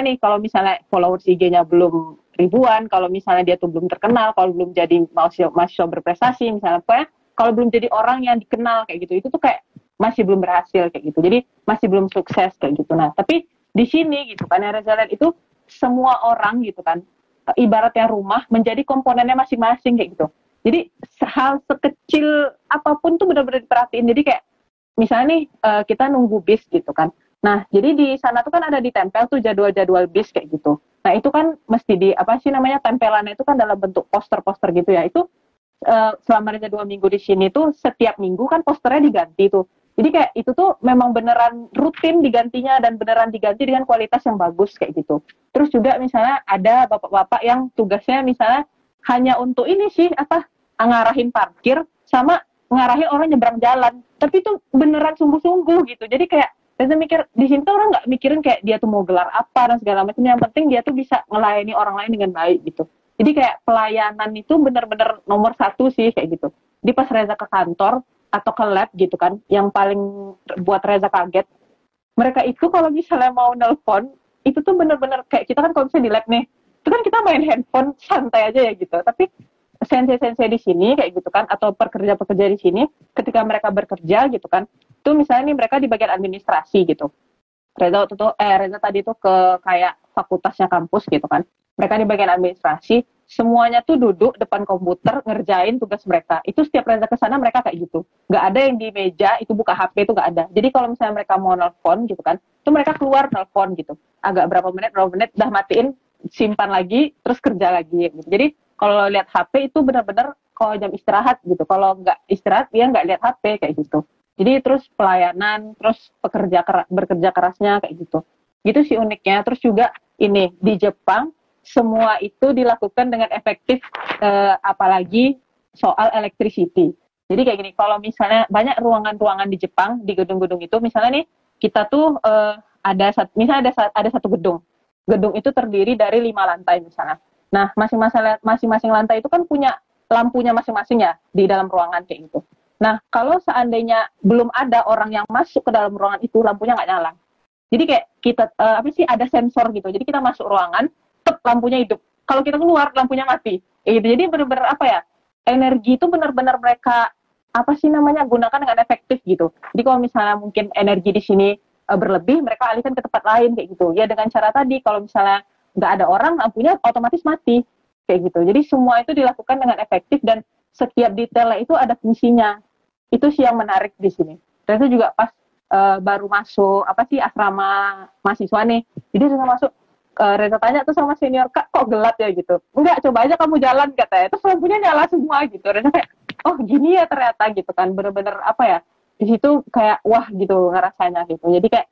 nih, kalau misalnya followers IG-nya belum ribuan, kalau misalnya dia tuh belum terkenal, kalau belum jadi mahasiswa berprestasi, misalnya pokoknya kalau belum jadi orang yang dikenal kayak gitu, itu tuh kayak masih belum berhasil kayak gitu. Jadi masih belum sukses kayak gitu. Nah, tapi di sini gitu kan, yang Reza lihat itu semua orang gitu kan, ibaratnya rumah menjadi komponennya masing-masing kayak gitu. Jadi hal sekecil apapun tuh benar-benar diperhatiin. Jadi kayak misalnya nih kita nunggu bis gitu kan. Nah, jadi di sana tuh kan ada ditempel tuh jadwal-jadwal bis kayak gitu. Nah, itu kan mesti tempelannya itu kan dalam bentuk poster-poster gitu ya. Itu selama 2 minggu di sini tuh setiap minggu kan posternya diganti tuh. Jadi kayak itu tuh memang beneran rutin digantinya dan beneran diganti dengan kualitas yang bagus kayak gitu. Terus juga misalnya ada bapak-bapak yang tugasnya misalnya hanya untuk ini sih ngarahin parkir sama ngarahin orang nyebrang jalan, tapi itu beneran sungguh-sungguh gitu. Jadi kayak Reza mikir di sini tuh orang nggak mikirin kayak dia tuh mau gelar apa dan segala macam. Yang penting dia tuh bisa ngelayani orang lain dengan baik gitu. Jadi kayak pelayanan itu bener-bener nomor satu sih kayak gitu. Di pas Reza ke kantor atau ke lab gitu kan, yang paling buat Reza kaget, mereka itu kalau misalnya mau nelpon, itu tuh bener-bener kayak kita kan kalau misalnya di lab nih, itu kan kita main handphone santai aja ya gitu. Tapi sensei-sensei di sini kayak gitu kan, atau pekerja-pekerja di sini, ketika mereka bekerja gitu kan, itu misalnya nih mereka di bagian administrasi gitu. Reza tadi tuh ke kayak fakultasnya kampus gitu kan. Mereka di bagian administrasi, semuanya tuh duduk depan komputer ngerjain tugas mereka. Itu setiap Reza ke sana mereka kayak gitu. Nggak ada yang di meja itu buka HP, itu nggak ada. Jadi kalau misalnya mereka mau nelfon gitu kan, itu mereka keluar nelfon gitu. Agak berapa menit, udah matiin, simpan lagi, terus kerja lagi gitu. Jadi kalau lihat HP itu benar-benar kalau jam istirahat gitu. Kalau nggak istirahat dia nggak lihat HP kayak gitu. Jadi terus pelayanan, terus bekerja kerasnya kayak gitu. Gitu sih uniknya. Terus juga ini di Jepang semua itu dilakukan dengan efektif, apalagi soal electricity. Jadi kayak gini, kalau misalnya banyak ruangan-ruangan di Jepang di gedung-gedung itu, misalnya nih kita tuh misalnya ada satu gedung. Gedung itu terdiri dari 5 lantai misalnya. Nah, masing-masing lantai itu kan punya lampunya masing-masing ya di dalam ruangan kayak gitu. Nah, kalau seandainya belum ada orang yang masuk ke dalam ruangan itu, lampunya nggak nyala. Jadi kayak kita ada sensor gitu. Jadi kita masuk ruangan, lampunya hidup. Kalau kita keluar, lampunya mati. Gitu. Jadi benar-benar energi itu benar-benar mereka gunakan dengan efektif gitu. Jadi kalau misalnya mungkin energi di sini berlebih, mereka alihkan ke tempat lain kayak gitu. Ya dengan cara tadi, kalau misalnya nggak ada orang, lampunya otomatis mati kayak gitu. Jadi semua itu dilakukan dengan efektif dan setiap detailnya itu ada fungsinya. Itu sih yang menarik di sini. Dan itu juga pas baru masuk asrama mahasiswa nih. Jadi Reza masuk, Reza tanya tuh sama senior, Kak kok gelap ya gitu. Enggak, coba aja kamu jalan katanya. Terus lampunya nyala semua gitu. Reza kayak, oh gini ya ternyata gitu kan. Bener-bener di situ kayak wah gitu ngerasanya gitu. Jadi kayak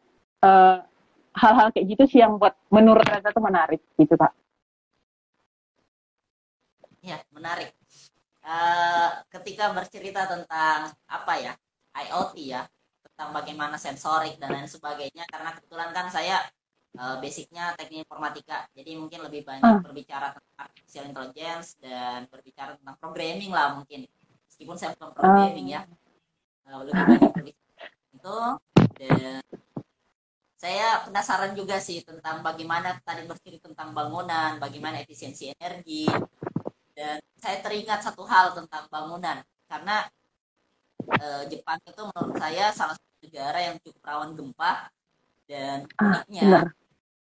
hal-hal kayak gitu sih yang buat menurut Reza tuh menarik gitu Kak. Ya, menarik. Ketika bercerita tentang IoT ya, tentang bagaimana sensorik dan lain sebagainya, karena kebetulan kan saya basicnya teknik informatika, jadi mungkin lebih banyak berbicara tentang artificial intelligence dan berbicara tentang programming lah mungkin, meskipun saya bukan programming ya, lebih banyak berbicara itu. Dan saya penasaran juga sih tentang bagaimana tadi bercerita tentang bangunan, bagaimana efisiensi energi. Dan saya teringat satu hal tentang bangunan, karena Jepang itu menurut saya salah satu negara yang cukup rawan gempa. Dan uniknya,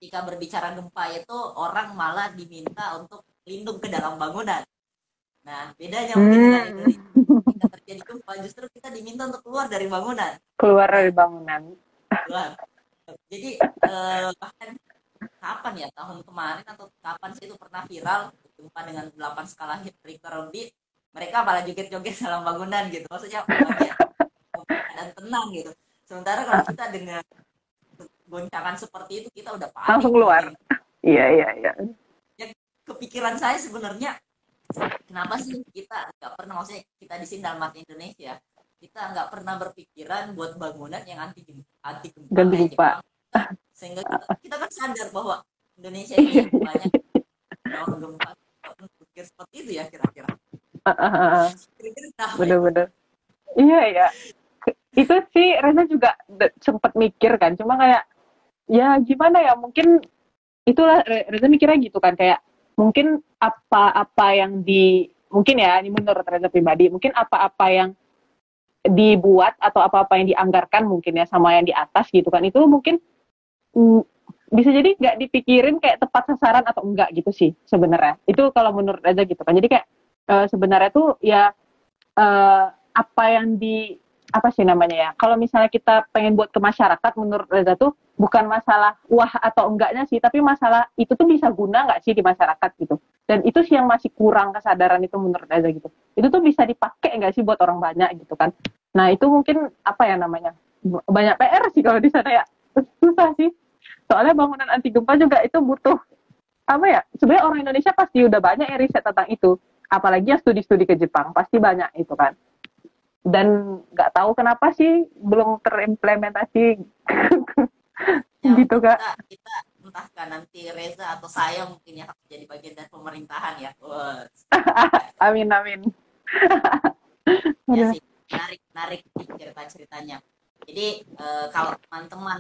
ketika berbicara gempa itu orang malah diminta untuk lindung ke dalam bangunan. Nah, bedanya mungkin dengan Indonesia, ketika terjadi gempa justru kita diminta untuk keluar dari bangunan. Keluar dari bangunan. Keluar. Jadi bahkan kapan ya, tahun kemarin atau kapan sih itu pernah viral gempa dengan 8 skala Richter lebih, mereka malah joget-joget dalam bangunan gitu, maksudnya dan tenang gitu. Sementara kalau kita dengan goncangan seperti itu kita udah panik langsung keluar gitu. Iya ya, kepikiran saya sebenarnya, kenapa sih kita nggak pernah, maksudnya kita di sini dalam arti Indonesia, kita nggak pernah berpikiran buat bangunan yang anti gempa kayak Jepang, sehingga kita kan sadar bahwa Indonesia ini banyak rawan gempa. Berpikir seperti itu ya kira-kira. Bener-bener. Iya ya. Itu sih Reza juga sempat mikir kan, cuma kayak ya gimana ya, mungkin itulah Reza mikirnya gitu kan, kayak mungkin apa yang mungkin ya ini menurut Reza pribadi, mungkin apa yang dibuat atau apa yang dianggarkan mungkin ya sama yang di atas gitu kan, itu mungkin bisa jadi nggak dipikirin kayak tepat sasaran atau enggak gitu sih sebenarnya. Itu kalau menurut Reza gitu kan. Jadi kayak sebenarnya tuh ya apa yang kalau misalnya kita pengen buat ke masyarakat, menurut Reza tuh bukan masalah wah atau enggaknya sih, tapi masalah itu tuh bisa guna nggak sih di masyarakat gitu. Dan itu sih yang masih kurang kesadaran itu menurut Reza gitu. Itu tuh bisa dipakai nggak sih buat orang banyak gitu kan. Nah itu mungkin banyak PR sih kalau di sana ya. Susah sih. Soalnya bangunan anti gempa juga itu butuh sebenarnya orang Indonesia pasti udah banyak yang riset tentang itu, apalagi yang studi-studi ke Jepang pasti banyak itu kan. dan nggak tahu kenapa sih belum terimplementasi Ya gitu mungkin Kak. kita entahkah nanti Reza atau saya mungkin yang harus jadi bagian dari pemerintahan ya. Wah, Amin amin. ya Aduh. sih, menarik menarik sih cerita-ceritanya. Jadi kalau teman-teman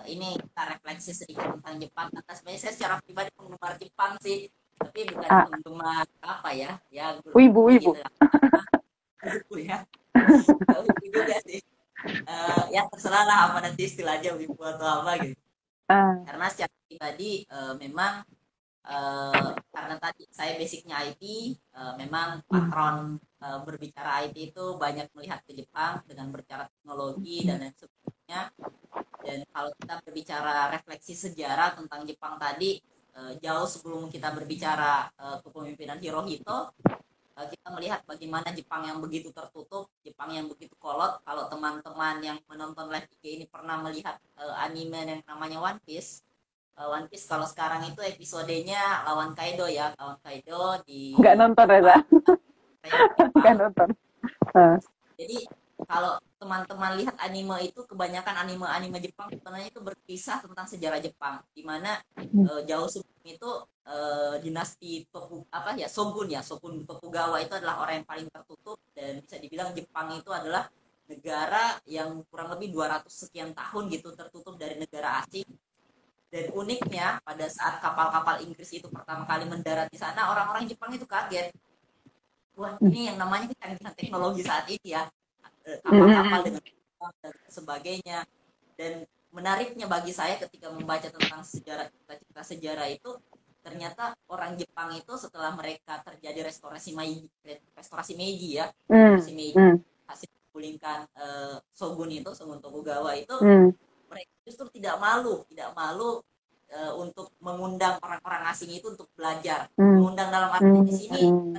ini kita refleksi sedikit tentang Jepang, karena sebenarnya saya secara pribadi penggemar Jepang sih, tapi bukan Ah, penggemar apa ya, ya wibu begitu wibu. lah. Wibu ya, nggak wibu juga sih. Ya terserah lah apa nanti istilahnya wibu atau apa gitu. Ah, Karena secara pribadi memang karena tadi saya basicnya IT, memang hmm, patron berbicara IT itu banyak melihat ke Jepang dengan berbicara teknologi dan lain sebagainya. Dan kalau kita berbicara refleksi sejarah tentang Jepang tadi, jauh sebelum kita berbicara kepemimpinan Hirohito, kita melihat bagaimana Jepang yang begitu tertutup, Jepang yang begitu kolot. Kalau teman-teman yang menonton live IG ini pernah melihat anime yang namanya One Piece, One Piece kalau sekarang itu episodenya lawan Kaido ya, lawan Kaido nggak di nonton Reza, tempat yang nggak Jepang. nonton. Ah, Jadi kalau teman-teman lihat anime itu kebanyakan anime-anime Jepang sebenarnya itu berkisah tentang sejarah Jepang, di mana hmm, jauh sebelum itu dinasti apa ya Shogun Tokugawa itu adalah orang yang paling tertutup, dan bisa dibilang Jepang itu adalah negara yang kurang lebih 200 sekian tahun gitu tertutup dari negara asing. Dan uniknya pada saat kapal-kapal Inggris itu pertama kali mendarat di sana, orang-orang Jepang itu kaget. Wah, hmm, ini yang namanya kecanggihan teknologi saat ini ya. hmm, Kapal-kapal hmm, dengan dan sebagainya. Dan menariknya bagi saya ketika membaca tentang sejarah cerita sejarah itu, ternyata orang Jepang itu setelah mereka terjadi restorasi Meiji ya, hmm, restorasi Meiji hmm, hasil menggulingkan Shogun Tokugawa itu, hmm, mereka justru tidak malu untuk mengundang orang-orang asing itu untuk belajar. hmm, Mengundang dalam arti di hmm, sini hmm,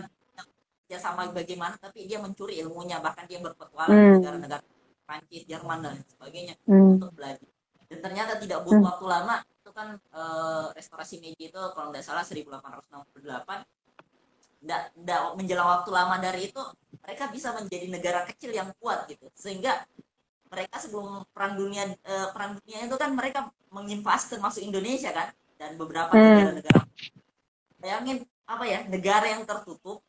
kerjasama bagaimana, tapi dia mencuri ilmunya, bahkan dia berpetualang ke hmm, negara-negara Prancis, Jerman dan sebagainya hmm, untuk belajar. Dan ternyata tidak butuh hmm, waktu lama, itu kan restorasi Meiji itu kalau tidak salah 1868, tidak menjelang waktu lama dari itu mereka bisa menjadi negara kecil yang kuat gitu, sehingga mereka sebelum perang dunia itu kan mereka menginvasi termasuk Indonesia kan, dan beberapa hmm, negara-negara. Bayangin apa ya, negara yang hmm, tertutup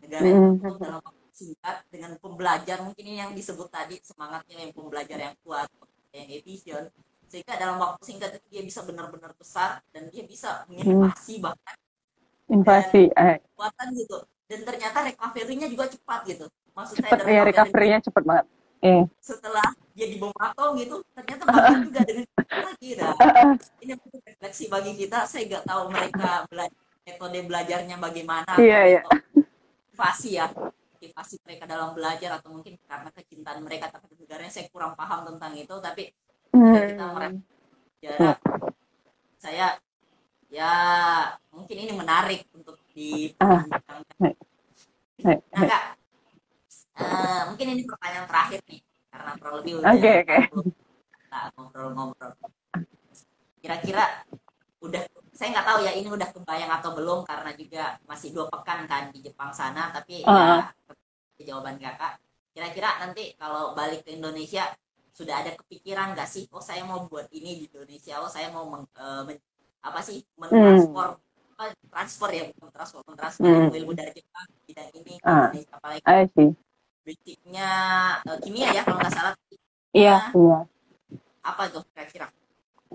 dalam waktu singkat dengan pembelajar, mungkin ini yang disebut tadi semangatnya, yang pembelajar yang kuat, yang efisien, sehingga dalam waktu singkat itu dia bisa benar-benar besar dan dia bisa hmm, menginvasi bahkan, dan invasi. kekuatan gitu. Dan ternyata recovery-nya juga cepat gitu, maksud saya Cepet dari ya, recovery recovery-nya cepet banget. Eh. setelah dia dibom atom gitu, ternyata bangkit juga dengan cepat lagi. Nah, ini untuk refleksi bagi kita. Saya nggak tahu mereka metode belajarnya bagaimana, atau Iya, iya. metode motivasi ya, motivasi mereka dalam belajar, atau mungkin karena kecintaan mereka terhadap negaranya. Saya kurang paham tentang itu, tapi ketika kita Hmm. merefleksi sejarah, saya ya mungkin ini menarik untuk Ah, diperbincangkan. hai, hai, Nah hai. kak, mungkin ini pertanyaan terakhir nih, karena kurang lebih udah Oke, oke. 40 kita ngobrol-ngobrol. Kira-kira udah, saya nggak tahu ya ini udah kebayang atau belum, karena juga masih 2 pekan kan di Jepang sana, tapi Ah, ya jawaban kakak. Kira-kira nanti kalau balik ke Indonesia sudah ada kepikiran nggak sih, oh saya mau buat ini di Indonesia, oh saya mau apa sih, hmm, transfer ya, bukan transfer ilmu-ilmu hmm. dari Jepang bidang ini ke Ah, Indonesia, apalagi I see. basicnya kimia ya kalau nggak salah. Iya, Kimia, iya. apa tuh kira-kira?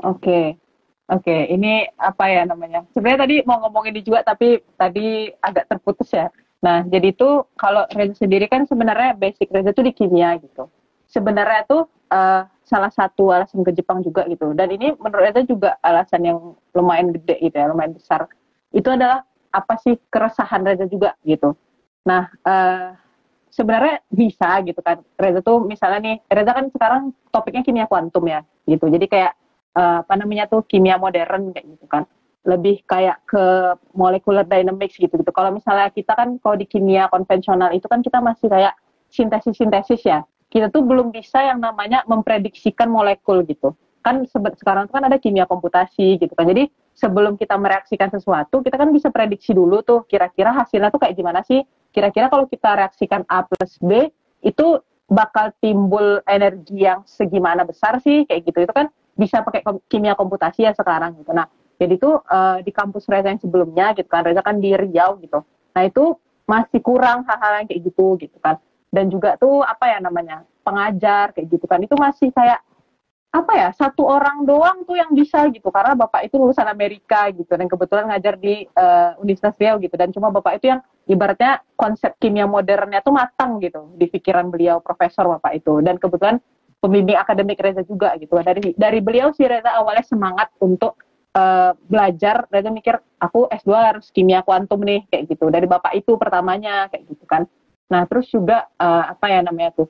Oke. Oke, ini apa ya namanya? Sebenarnya tadi mau ngomongin ini juga, tapi tadi agak terputus ya. Nah, jadi itu kalau Reza sendiri kan sebenarnya basic Reza tuh di kimia gitu. Sebenarnya tuh salah satu alasan ke Jepang juga gitu. Dan ini menurut Reza juga alasan yang lumayan gede gitu ya, lumayan besar. Itu adalah apa sih keresahan Reza juga gitu. Nah, sebenarnya bisa gitu kan. Reza tuh misalnya nih, Reza kan sekarang topiknya kimia kuantum ya gitu. Jadi kayak apa namanya tuh kimia modern kayak gitu kan. Lebih kayak ke molecular dynamics gitu gitu. Kalau misalnya kita kan kalau di kimia konvensional itu kan kita masih kayak sintesis-sintesis ya. Kita tuh belum bisa yang namanya memprediksikan molekul gitu. Kan sekarang kan ada kimia komputasi gitu kan. Jadi sebelum kita mereaksikan sesuatu, kita kan bisa prediksi dulu tuh kira-kira hasilnya tuh kayak gimana sih. Kira-kira kalau kita reaksikan A plus B, itu bakal timbul energi yang segimana besar sih kayak gitu. Itu kan bisa pakai kimia komputasi ya sekarang gitu. Nah, jadi itu di kampus Reza yang sebelumnya gitu kan, Reza kan di Riau gitu. Nah, itu masih kurang hal-hal yang kayak gitu kan. Dan juga tuh apa ya namanya, pengajar kayak gitu kan. Itu masih kayak apa ya, satu orang doang tuh yang bisa gitu, karena bapak itu lulusan Amerika gitu dan kebetulan ngajar di Universitas Riau gitu, dan cuma bapak itu yang ibaratnya konsep kimia modernnya tuh matang gitu di pikiran beliau, profesor bapak itu, dan kebetulan pembimbing akademik Reza juga gitu. Dari beliau sih Reza awalnya semangat untuk belajar. Reza mikir aku S2 harus kimia kuantum nih kayak gitu, dari bapak itu pertamanya kayak gitu kan. Nah terus juga apa ya namanya tuh,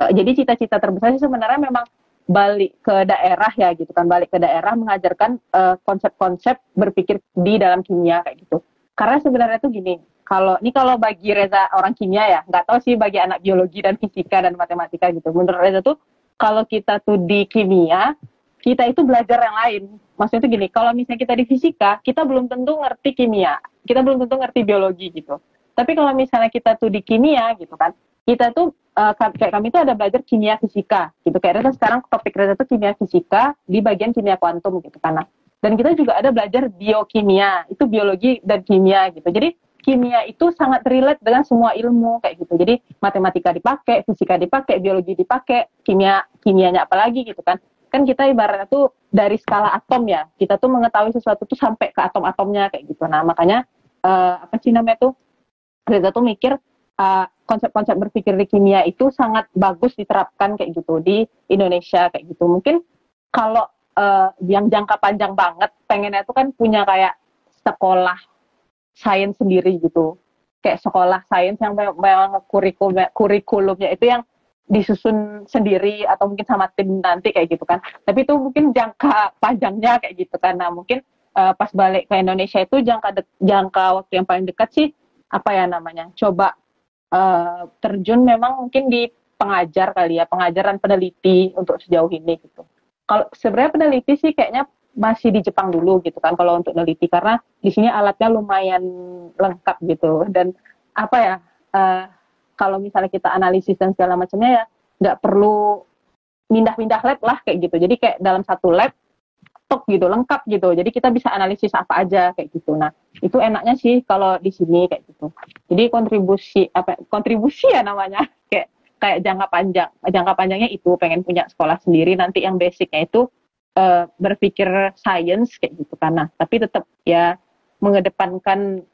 jadi cita-cita terbesar sih sebenarnya memang balik ke daerah ya gitu kan, balik ke daerah mengajarkan konsep-konsep berpikir di dalam kimia kayak gitu. Karena sebenarnya tuh gini, kalau bagi Reza orang kimia ya, nggak tahu sih bagi anak biologi dan fisika dan matematika gitu. Menurut Reza tuh kalau kita tuh di kimia, kita itu belajar yang lain. Maksudnya tuh gini, kalau misalnya kita di fisika, kita belum tentu ngerti kimia, kita belum tentu ngerti biologi gitu. Tapi kalau misalnya kita tuh di kimia gitu kan, kita tuh kayak kami tuh ada belajar kimia fisika gitu. Kayak Reza sekarang topik Reza tuh kimia fisika di bagian kimia kuantum gitu kan. Dan kita juga ada belajar biokimia, itu biologi dan kimia gitu. Jadi kimia itu sangat relate dengan semua ilmu kayak gitu. Jadi matematika dipakai, fisika dipakai, biologi dipakai, kimianya apalagi gitu kan. Kan kita ibaratnya tuh dari skala atom ya. Kita tuh mengetahui sesuatu tuh sampai ke atom-atomnya kayak gitu. Nah, makanya apa sih namanya tuh, Reza tuh mikir konsep-konsep berpikir di kimia itu sangat bagus diterapkan kayak gitu di Indonesia kayak gitu. Mungkin kalau yang jangka panjang banget pengennya tuh kan punya kayak sekolah sains sendiri gitu. Kayak sekolah sains yang memang kurikulumnya itu yang disusun sendiri atau mungkin sama tim nanti kayak gitu kan. Tapi itu mungkin jangka panjangnya kayak gitu kan. Nah, mungkin pas balik ke Indonesia itu jangka waktu yang paling dekat sih apa ya namanya, coba terjun memang mungkin di pengajar kali ya, pengajaran peneliti untuk sejauh ini gitu. Kalau sebenarnya peneliti sih kayaknya masih di Jepang dulu gitu kan kalau untuk peneliti, karena di sini alatnya lumayan lengkap gitu, dan apa ya, kalau misalnya kita analisis dan segala macamnya ya nggak perlu pindah-pindah lab lah kayak gitu. Jadi kayak dalam satu lab tok gitu, lengkap gitu. Jadi kita bisa analisis apa aja kayak gitu. Nah, itu enaknya sih kalau di sini kayak gitu. Jadi kontribusi ya namanya, kayak kayak jangka panjang. Jangka panjangnya itu pengen punya sekolah sendiri, nanti yang basicnya itu berpikir science kayak gitu kan. Nah, tapi tetap ya mengedepankan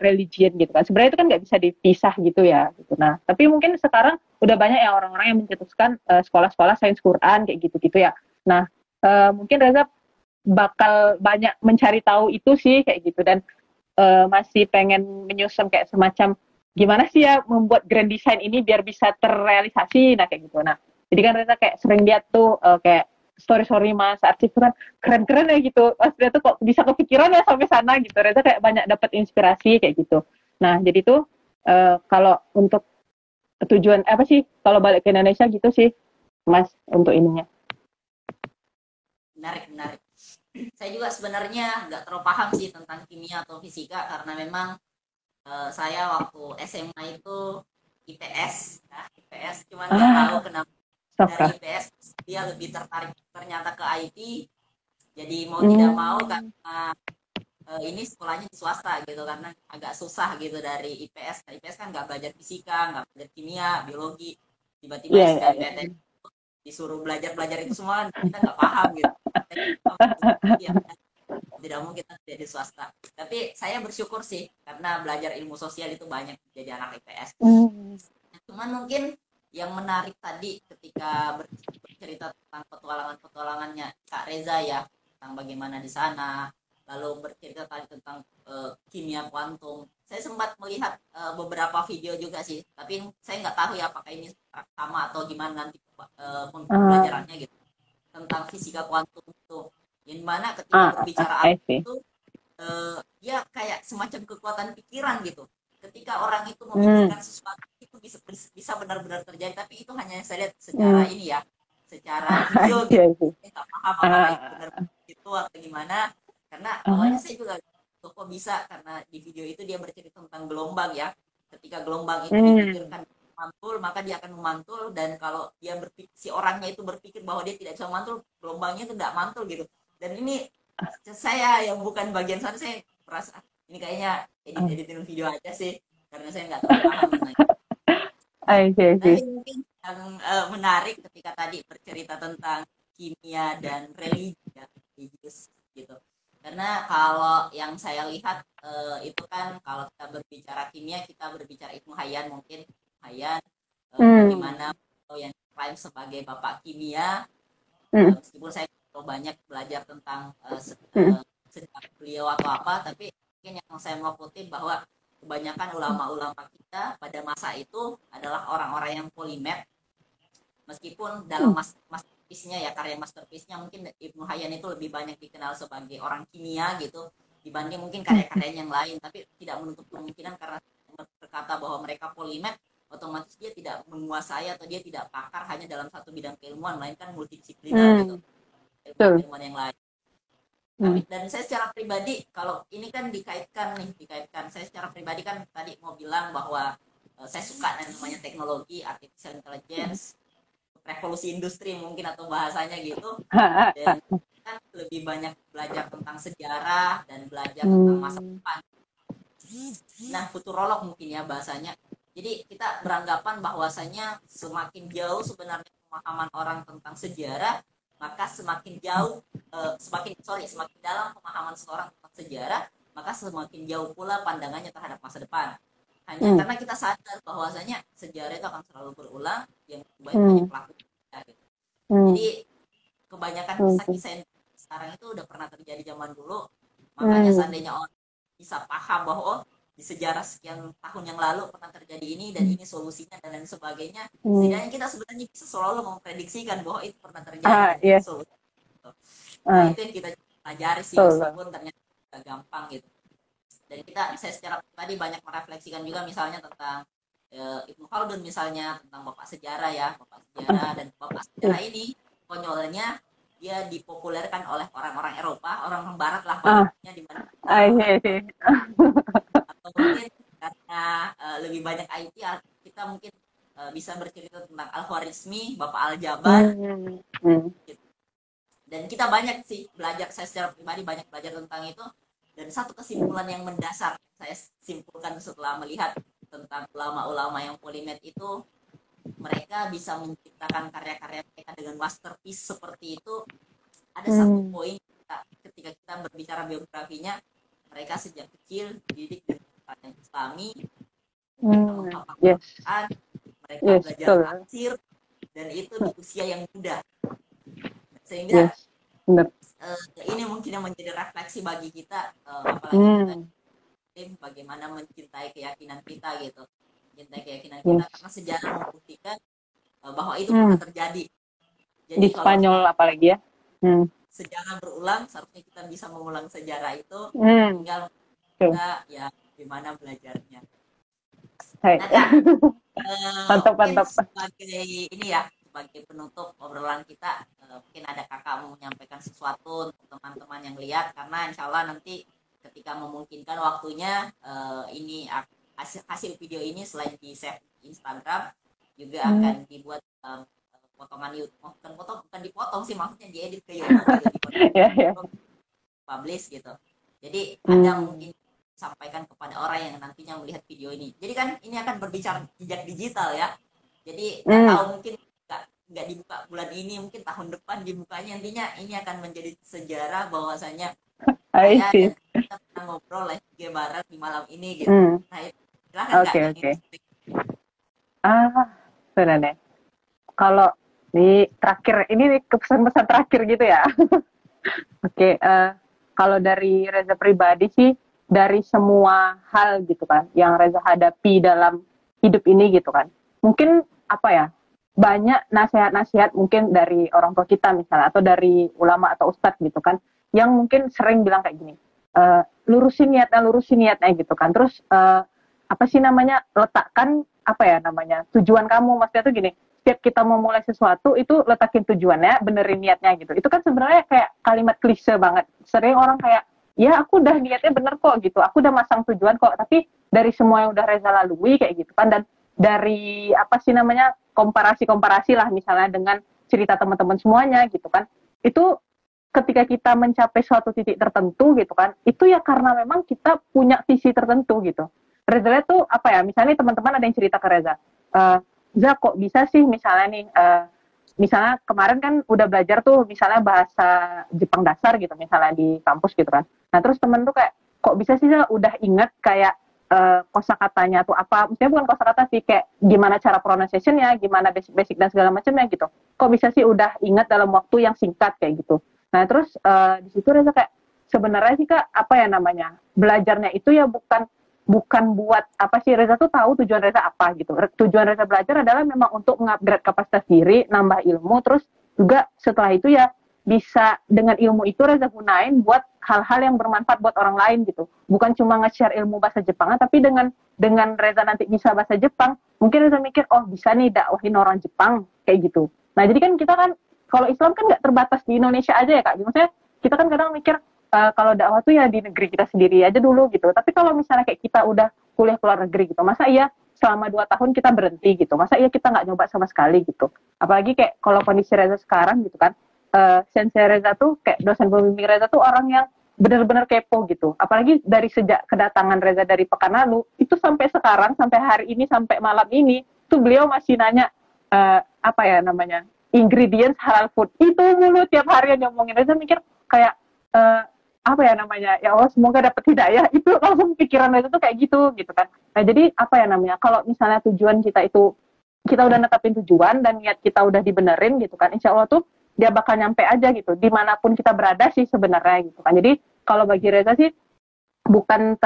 religion gitu kan. Sebenarnya itu kan nggak bisa dipisah gitu ya gitu. Nah, tapi mungkin sekarang udah banyak ya orang-orang yang mencetuskan sekolah-sekolah sains Quran kayak gitu-gitu ya. Nah, mungkin Reza bakal banyak mencari tahu itu sih kayak gitu, dan masih pengen menyusun kayak semacam gimana sih ya membuat grand design ini biar bisa terrealisasi. Nah kayak gitu. Nah jadi kan Reza kayak sering lihat tuh kayak story Mas Arsif kan keren-keren ya gitu. Mas Reza tuh kok bisa kepikiran ya sampai sana gitu. Reza kayak banyak dapat inspirasi kayak gitu. Nah jadi tuh kalau untuk tujuan apa sih kalau balik ke Indonesia gitu sih Mas untuk ininya. Menarik. Saya juga sebenarnya nggak terlalu paham sih tentang kimia atau fisika, karena memang saya waktu SMA itu IPS, ya, IPS, cuman nggak tahu kenapa dari IPS dia lebih tertarik ternyata ke IT. Jadi mau tidak mau karena ini sekolahnya di swasta gitu, karena agak susah gitu dari IPS. Nah, IPS kan nggak belajar fisika, nggak belajar kimia, biologi, tiba-tiba SBMPTN disuruh belajar itu semua kita nggak paham gitu. Ya, tidak mungkin kita jadi swasta. Tapi saya bersyukur sih karena belajar ilmu sosial itu banyak jadi anak IPS. Cuman mungkin yang menarik tadi ketika bercerita tentang petualangannya Kak Reza ya, tentang bagaimana di sana, lalu bercerita tadi tentang kimia kuantum. Saya sempat melihat beberapa video juga sih, tapi saya nggak tahu ya apakah ini sama atau gimana nanti pembelajarannya gitu, tentang fisika kuantum itu, yang mana ketika berbicara itu ya kayak semacam kekuatan pikiran gitu. Ketika orang itu memikirkan sesuatu itu bisa benar-benar terjadi, tapi itu hanya saya lihat secara ini ya, secara video gitu. Saya nggak paham apakah itu benar itu atau gimana, karena awalnya saya juga kok bisa, karena di video itu dia bercerita tentang gelombang ya. Ketika gelombang itu dipikirkan mantul maka dia akan memantul, dan kalau dia berpikir, si orangnya itu berpikir bahwa dia tidak bisa mantul, gelombangnya itu tidak mantul gitu. Dan ini saya yang bukan bagian sana, saya merasa ini kayaknya editin video aja sih, karena saya nggak terlalu paham tentang. I see, I Tapi see. mungkin yang menarik ketika tadi bercerita tentang kimia dan religi, ya, religius gitu. Karena kalau yang saya lihat itu kan kalau kita berbicara kimia, kita berbicara Ibnu Hayyan mungkin. Hayyan Hmm. bagaimana yang klaim sebagai bapak kimia, Hmm. meskipun saya banyak belajar tentang Hmm. sejarah beliau atau apa, tapi mungkin yang saya mau kutip bahwa kebanyakan ulama-ulama kita pada masa itu adalah orang-orang yang polimer, meskipun dalam masterpiece-nya ya, karya masterpiece-nya mungkin Ibnu Hayyan itu lebih banyak dikenal sebagai orang kimia gitu dibanding mungkin karya-karyanya yang lain, tapi tidak menutup kemungkinan karena berkata bahwa mereka polimer, otomatis dia tidak menguasai atau dia tidak pakar hanya dalam satu bidang keilmuan, melainkan multidisipliner gitu, Hmm. Betul. ilmuwan-ilmuwan yang lain. Hmm. Dan saya secara pribadi, kalau ini kan dikaitkan saya secara pribadi kan tadi mau bilang bahwa saya suka dengan namanya teknologi, artificial intelligence, revolusi industri mungkin atau bahasanya gitu, dan kan lebih banyak belajar tentang sejarah dan belajar tentang masa Hmm. depan. Nah, futurolog mungkin ya bahasanya. Jadi kita beranggapan bahwasanya semakin jauh sebenarnya pemahaman orang tentang sejarah, maka semakin dalam pemahaman seorang tentang sejarah, maka semakin jauh pula pandangannya terhadap masa depan. Hanya Hmm. karena kita sadar bahwasanya sejarah itu akan selalu berulang, yang banyak Hmm. pelaku. Gitu. Hmm. Jadi kebanyakan Hmm. kisah-kisah yang sekarang itu udah pernah terjadi zaman dulu. Makanya Hmm. seandainya orang bisa paham bahwa di sejarah sekian tahun yang lalu pernah terjadi ini dan ini solusinya dan lain sebagainya, Hmm. setidaknya kita sebenarnya bisa selalu memprediksikan bahwa itu pernah terjadi Ah, dan ini yes. solusi. Nah, Ah, itu yang kita pelajari sih, betul. meskipun ternyata gak gampang gitu. Dan saya secara pribadi banyak merefleksikan juga misalnya tentang Ibnu Khaldun, misalnya tentang bapak sejarah ya, bapak sejarah. Dan bapak sejarah ini konyolnya dia dipopulerkan oleh orang-orang Eropa, orang Barat lah pada Ah, umumnya, di mana I orang-orang see. atau mungkin karena lebih banyak IT, kita mungkin bisa bercerita tentang Al-Khwarizmi, Bapak Al-Jabar Hmm. Hmm. gitu. Dan kita banyak sih belajar, saya secara pribadi banyak belajar tentang itu. Dan satu kesimpulan yang mendasar saya simpulkan setelah melihat tentang ulama-ulama yang polimet itu, mereka bisa menciptakan karya-karya mereka dengan masterpiece seperti itu. Ada satu Hmm. poin ketika kita berbicara biografinya, mereka sejak kecil dididik dengan yang Islami, mereka Hmm. menghafal Yes. Quran, mereka Yes, belajar betul. tafsir, dan itu di usia yang muda, sehingga Yes. Benar. ini mungkin yang menjadi refleksi bagi kita, apalagi kita Hmm. bagaimana mencintai keyakinan kita gitu, mencintai keyakinan kita Yes. karena sejarah membuktikan bahwa itu pernah Hmm. terjadi. Di Jadi kalau kita Spanyol apalagi ya. Hmm. sejarah berulang, seharusnya kita bisa mengulang sejarah itu, Hmm. tinggal Tuh. kita ya gimana belajarnya. Hai. Nah Kak, Mantap, mungkin mantap. sebagai ini ya, sebagai penutup obrolan kita, mungkin ada kakak mau menyampaikan sesuatu untuk teman-teman yang lihat, karena insya Allah nanti ketika memungkinkan waktunya, ini hasil hasil video ini selain di save Instagram juga Hmm. akan dibuat potongan YouTube, bukan dipotong sih, maksudnya diedit ke YouTube gitu, Ya, ya. publish gitu. Jadi ada Hmm. mungkin sampaikan kepada orang yang nantinya melihat video ini. Jadi kan ini akan berbicara jejak digital ya. Jadi nggak tahu, Hmm. mungkin nggak dibuka bulan ini, mungkin tahun depan dibukanya. Intinya ini akan menjadi sejarah bahwasanya I saya see. dan kita pernah ngobrol live IG bareng di malam ini gitu. Hmm. Nah, silahkan Kak Oke, yang oke. ini. Sebenarnya. Kalau di terakhir, ini nih pesan-pesan terakhir gitu ya. Oke, kalau dari Reza pribadi sih, dari semua hal gitu kan, yang Reza hadapi dalam hidup ini gitu kan. Mungkin apa ya, banyak nasihat-nasihat mungkin dari orang tua kita misalnya, atau dari ulama atau ustadz gitu kan, yang mungkin sering bilang kayak gini, lurusin niatnya gitu kan. Terus apa sih namanya, letakkan apa ya namanya, tujuan kamu, maksudnya tuh gini, setiap kita mau mulai sesuatu itu letakin tujuannya, benerin niatnya gitu. Itu kan sebenarnya kayak kalimat klise banget. Sering orang kayak, ya aku udah niatnya bener kok gitu, aku udah masang tujuan kok, tapi dari semua yang udah Reza lalui kayak gitu kan, dan dari apa sih namanya, komparasi lah misalnya dengan cerita teman-teman semuanya gitu kan, itu ketika kita mencapai suatu titik tertentu gitu kan, itu ya karena memang kita punya visi tertentu gitu. Reza tuh apa ya, misalnya teman-teman ada yang cerita ke Reza, Za kok bisa sih misalnya nih, misalnya kemarin kan udah belajar tuh misalnya bahasa Jepang dasar gitu misalnya di kampus gitu kan. Nah terus temen tuh kayak, kok bisa sih Za udah inget kayak kosakatanya tuh apa, maksudnya bukan kosakata sih, kayak gimana cara pronunciation-nya, gimana basic-basic dan segala macamnya gitu. Kok bisa sih udah ingat dalam waktu yang singkat kayak gitu. Nah terus di situ Reza kayak, sebenarnya sih Kak, apa ya namanya, belajarnya itu ya bukan buat apa sih, Reza tuh tahu tujuan Reza apa gitu. Tujuan Reza belajar adalah memang untuk mengupgrade kapasitas diri, nambah ilmu, terus juga setelah itu ya bisa dengan ilmu itu Reza gunain buat hal-hal yang bermanfaat buat orang lain gitu. Bukan cuma nge-share ilmu bahasa Jepang, tapi dengan Reza nanti bisa bahasa Jepang, mungkin Reza mikir, oh bisa nih dakwahin orang Jepang kayak gitu. Nah jadi kan kita kan kalau Islam kan nggak terbatas di Indonesia aja ya Kak. Maksudnya kita kan kadang mikir kalau dakwah tuh ya di negeri kita sendiri aja dulu gitu. Tapi kalau misalnya kayak kita udah kuliah ke luar negeri gitu, masa iya selama 2 tahun kita berhenti gitu? Masa iya kita nggak nyoba sama sekali gitu? Apalagi kayak kalau kondisi Reza sekarang gitu kan, Sensei Reza tuh kayak dosen pembimbing Reza tuh orang yang benar-benar kepo gitu. Apalagi dari sejak kedatangan Reza dari pekan lalu, itu sampai sekarang, sampai hari ini, sampai malam ini, tuh beliau masih nanya apa ya namanya, ingredients halal food. Itu mulu tiap hari yang ngomongin. Reza mikir kayak apa ya namanya, ya Allah semoga dapat hidayah. Itu langsung pikiran Reza tuh kayak gitu kan. Nah jadi apa ya namanya, kalau misalnya tujuan kita itu, kita udah netapin tujuan dan niat kita udah dibenerin gitu kan, insya Allah tuh dia bakal nyampe aja gitu dimanapun kita berada sih sebenarnya gitu kan. Jadi kalau bagi Reza sih bukan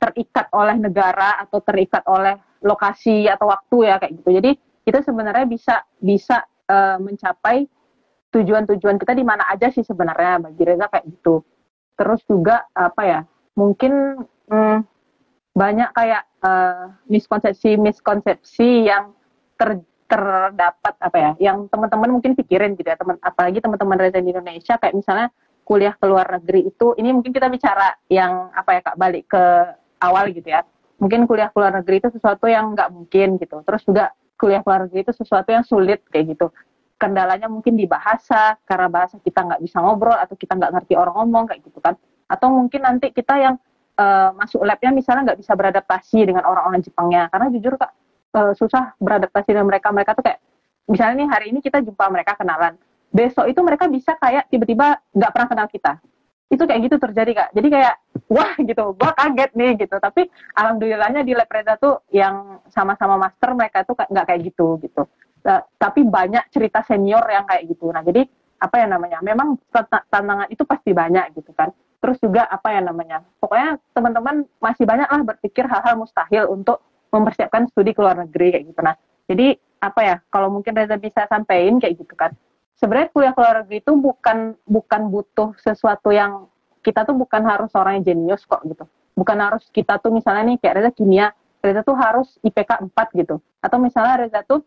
terikat oleh negara atau terikat oleh lokasi atau waktu ya kayak gitu. Jadi kita sebenarnya bisa mencapai tujuan-tujuan kita di mana aja sih sebenarnya bagi Reza kayak gitu. Terus juga apa ya, mungkin banyak kayak miskonsepsi yang terdapat apa ya, yang teman-teman mungkin pikirin gitu ya, apalagi teman-teman Reza di Indonesia, kayak misalnya kuliah ke luar negeri itu, ini mungkin kita bicara yang apa ya Kak, balik ke awal gitu ya. Mungkin kuliah ke luar negeri itu sesuatu yang nggak mungkin gitu. Terus juga kuliah ke luar negeri itu sesuatu yang sulit kayak gitu. Kendalanya mungkin di bahasa, karena bahasa kita nggak bisa ngobrol atau kita nggak ngerti orang ngomong kayak gitu kan. Atau mungkin nanti kita yang masuk labnya misalnya nggak bisa beradaptasi dengan orang-orang Jepangnya, karena jujur Kak, susah beradaptasi dengan mereka tuh kayak, misalnya nih hari ini kita jumpa mereka kenalan, besok itu mereka bisa kayak tiba-tiba nggak pernah kenal kita. Itu kayak gitu terjadi Kak. Jadi kayak wah gitu, gua kaget nih gitu. Tapi alhamdulillahnya di lab Reza tuh yang sama-sama master mereka tuh nggak kayak gitu. Tapi banyak cerita senior yang kayak gitu. Nah jadi apa ya namanya, memang tantangan itu pasti banyak gitu kan. Terus juga apa ya namanya, pokoknya teman-teman masih banyak lah berpikir hal-hal mustahil untuk mempersiapkan studi ke luar negeri kayak gitu. Nah jadi apa ya, kalau mungkin Reza bisa sampein kayak gitu kan, sebenarnya kuliah ke luar negeri itu bukan butuh sesuatu yang, kita tuh bukan harus orang yang jenius kok gitu. Bukan harus kita tuh misalnya nih kayak Reza kimia, Reza tuh harus IPK 4 gitu. Atau misalnya Reza tuh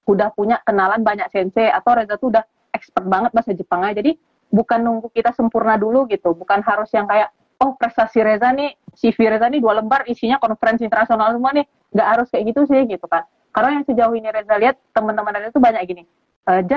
udah punya kenalan banyak sensei, atau Reza tuh udah expert banget bahasa Jepangnya. Jadi bukan nunggu kita sempurna dulu gitu. Bukan harus yang kayak, oh prestasi Reza nih, CV Reza nih 2 lembar isinya konferensi internasional semua nih. Nggak harus kayak gitu sih gitu kan. Karena yang sejauh ini Reza lihat, teman-teman Reza tuh banyak gini,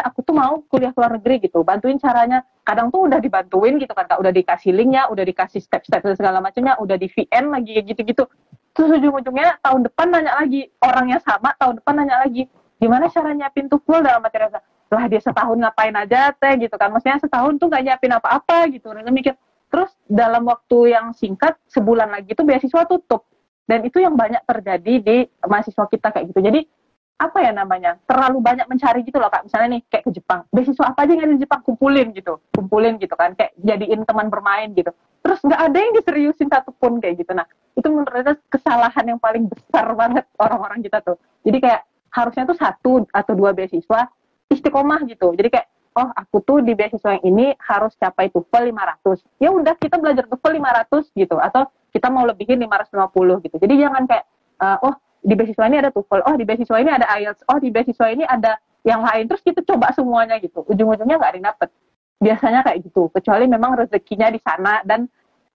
aku tuh mau kuliah ke luar negeri gitu, bantuin caranya. Kadang tuh udah dibantuin gitu kan Kak, udah dikasih linknya, udah dikasih step-step dan segala macamnya, udah di VN lagi gitu-gitu. Terus ujung-ujungnya tahun depan nanya lagi, orangnya sama, tahun depan nanya lagi, gimana cara nyiapin TOEFL dalam materi Reza? Lah dia setahun ngapain aja teh gitu kan, maksudnya setahun tuh gak nyiapin apa-apa gitu. Reza mikir, terus dalam waktu yang singkat, sebulan lagi tuh beasiswa tutup. Dan itu yang banyak terjadi di mahasiswa kita kayak gitu. Jadi apa ya namanya, terlalu banyak mencari gitu loh Kak. Misalnya nih kayak ke Jepang, beasiswa apa aja yang ada di Jepang, kumpulin gitu kan, kayak jadiin teman bermain gitu. Terus nggak ada yang diseriusin satupun kayak gitu. Nah itu menurut saya kesalahan yang paling besar banget orang-orang kita tuh. Jadi kayak harusnya tuh 1 atau 2 beasiswa istiqomah gitu. Jadi kayak, oh aku tuh di beasiswa yang ini harus capai TOEFL 500. Ya udah kita belajar TOEFL 500 gitu, atau kita mau lebihin 550 gitu. Jadi jangan kayak oh di beasiswa ini ada TOEFL, oh di beasiswa ini ada IELTS, oh di beasiswa ini ada yang lain, terus kita coba semuanya gitu. Ujung-ujungnya nggak ada yang dapet. Biasanya kayak gitu. Kecuali memang rezekinya di sana dan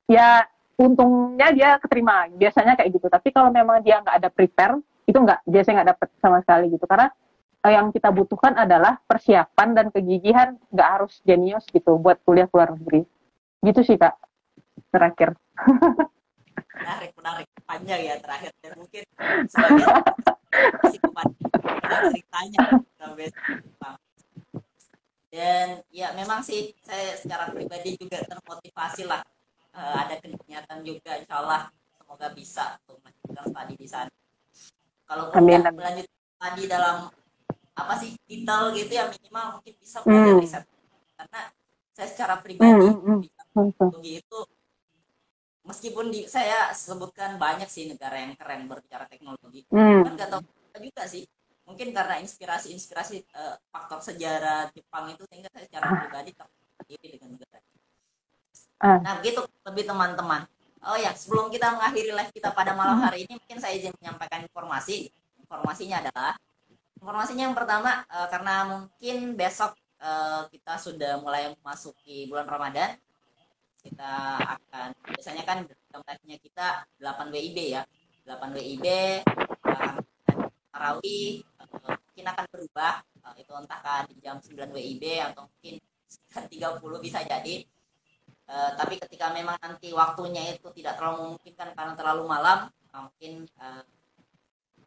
ya untungnya dia keterima. Biasanya kayak gitu. Tapi kalau memang dia nggak ada prepare, itu nggak, biasanya nggak dapet sama sekali gitu. Karena yang kita butuhkan adalah persiapan dan kegigihan, nggak harus jenius gitu buat kuliah ke luar negeri. Gitu sih Kak, terakhir. Menarik panjang ya terakhir, dan mungkin sebagian masih kepada ceritanya sampai Jepang. Dan ya memang sih saya secara pribadi juga termotivasi lah. Ada niatan juga, insya Allah semoga bisa untuk melanjutkan studi di sana. Kalaupun Amin, nggak amin. melanjut studi dalam apa sih titel gitu ya, minimal mungkin bisa belajar riset. Karena saya secara pribadi di teknologi itu, meskipun saya sebutkan banyak sih negara yang keren berbicara teknologi, kan nggak tahu juga sih, mungkin karena inspirasi faktor sejarah Jepang itu, sehingga saya secara pribadi tertarik dengan negara. Nah begitu lebih teman-teman. Oh ya, sebelum kita mengakhiri live kita pada malam hari ini, mungkin saya izin menyampaikan informasinya adalah, informasinya yang pertama, karena mungkin besok kita sudah mulai memasuki bulan Ramadan, kita akan, biasanya kan jam live-nya kita 8 WIB ya, 8 WIB, tarawih, mungkin akan berubah, itu entah di jam 9 WIB atau mungkin 9.30 bisa jadi. Tapi ketika memang nanti waktunya itu tidak terlalu memungkinkan karena terlalu malam, mungkin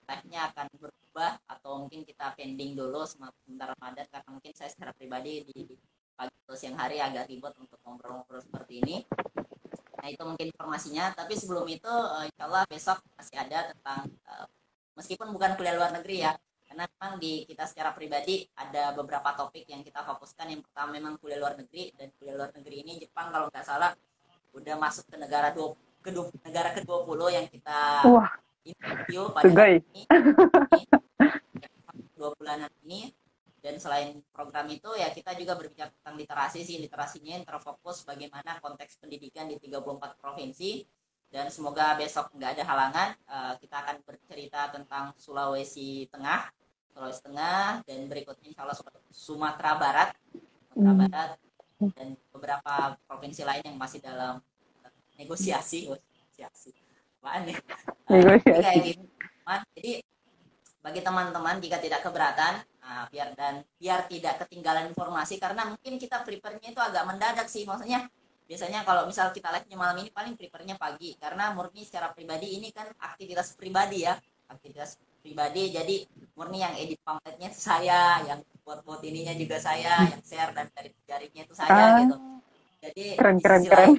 live-nya akan berubah, atau mungkin kita pending dulu sebentar Ramadan, karena mungkin saya secara pribadi di pagi atau siang hari agak ribet untuk ngobrol-ngobrol seperti ini. Nah itu mungkin informasinya, tapi sebelum itu insya Allah besok masih ada tentang, meskipun bukan kuliah luar negeri ya, karena memang di kita secara pribadi ada beberapa topik yang kita fokuskan. Yang pertama memang kuliah luar negeri, dan kuliah luar negeri ini Jepang kalau nggak salah udah masuk ke negara ke-20 yang kita interview pada hari ini 2 bulanan ini. Dan selain program itu ya kita juga berbicara tentang literasi sih, literasinya yang terfokus bagaimana konteks pendidikan di 34 provinsi. Dan semoga besok nggak ada halangan, kita akan bercerita tentang Sulawesi Tengah, dan berikutnya insya Allah Sumatera Barat, dan beberapa provinsi lain yang masih dalam negosiasi. Apaan ya? Jadi kayak gitu. Jadi bagi teman-teman jika tidak keberatan, biar tidak ketinggalan informasi, karena mungkin kita prepare-nya itu agak mendadak sih, maksudnya biasanya kalau misal kita live-nya malam ini paling prepare-nya pagi, karena murni secara pribadi ini kan aktivitas pribadi, jadi murni yang edit pamfletnya saya, yang buat ininya juga saya, yang share dan dari jaringnya itu saya gitu. Jadi keren, di sisi lain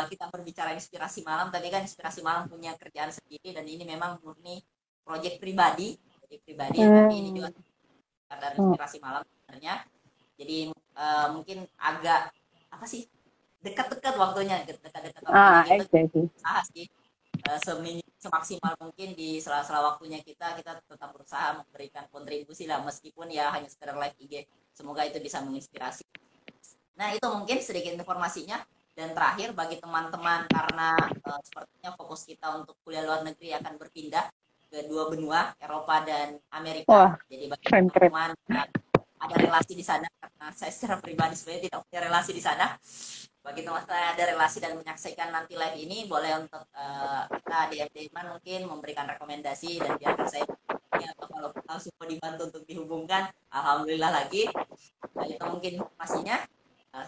kita berbicara inspirasi malam, tapi kan inspirasi malam punya kerjaan sendiri, dan ini memang murni proyek pribadi, tapi ini juga ada inspirasi malam sebenarnya. Jadi mungkin agak apa sih, dekat-dekat waktunya, dekat-dekat waktunya kita usaha sih semaksimal mungkin di sela-sela waktunya kita tetap berusaha memberikan kontribusi lah, meskipun ya hanya sekedar live IG. Semoga itu bisa menginspirasi. Nah itu mungkin sedikit informasinya. Dan terakhir bagi teman-teman, karena sepertinya fokus kita untuk kuliah luar negeri akan berpindah ke 2 benua, Eropa dan Amerika. Jadi bagi teman-teman ada relasi di sana, karena saya secara pribadi sebenarnya tidak punya relasi di sana. Bagi teman-teman ada relasi dan menyaksikan nanti live ini, boleh untuk kita DM mungkin memberikan rekomendasi, dan biarkan saya, atau kalau langsung mau dibantu untuk dihubungkan, alhamdulillah lagi. Itu mungkin informasinya.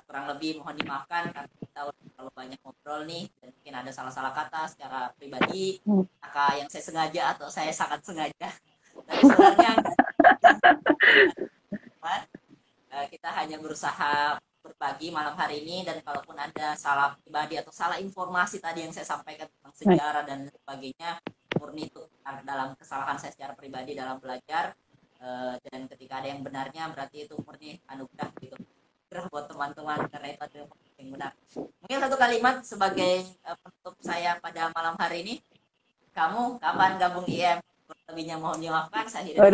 Kurang lebih mohon dimaafkan karena kita udah terlalu banyak ngobrol nih, dan mungkin ada salah-salah kata secara pribadi, maka yang saya sengaja atau saya sangat sengaja. Tapi sebenarnya kita hanya berusaha berbagi malam hari ini, dan kalaupun ada salah pribadi atau salah informasi tadi yang saya sampaikan tentang sejarah dan sebagainya, murni itu dalam kesalahan saya secara pribadi dalam belajar, dan ketika ada yang benarnya berarti itu murni anugerah gitu buat teman-teman, karena itu adalah yang benar. Mungkin satu kalimat sebagai penutup saya pada malam hari ini, kamu kapan gabung IM? Lebihnya mohon dimaafkan. Saya hidup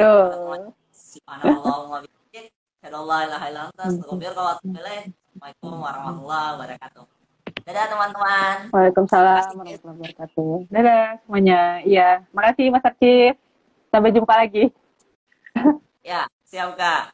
subhanallah wa bihamdihi, la ilaha illa anta, astaghfiruka wa atubu ilaik. Assalamualaikum warahmatullahi wabarakatuh. Dadah teman-teman. Waalaikumsalam warahmatullahi wabarakatuh. Dadah semuanya. Iya, makasih Mas Archif. Sampai jumpa lagi. Ya, siap Kak.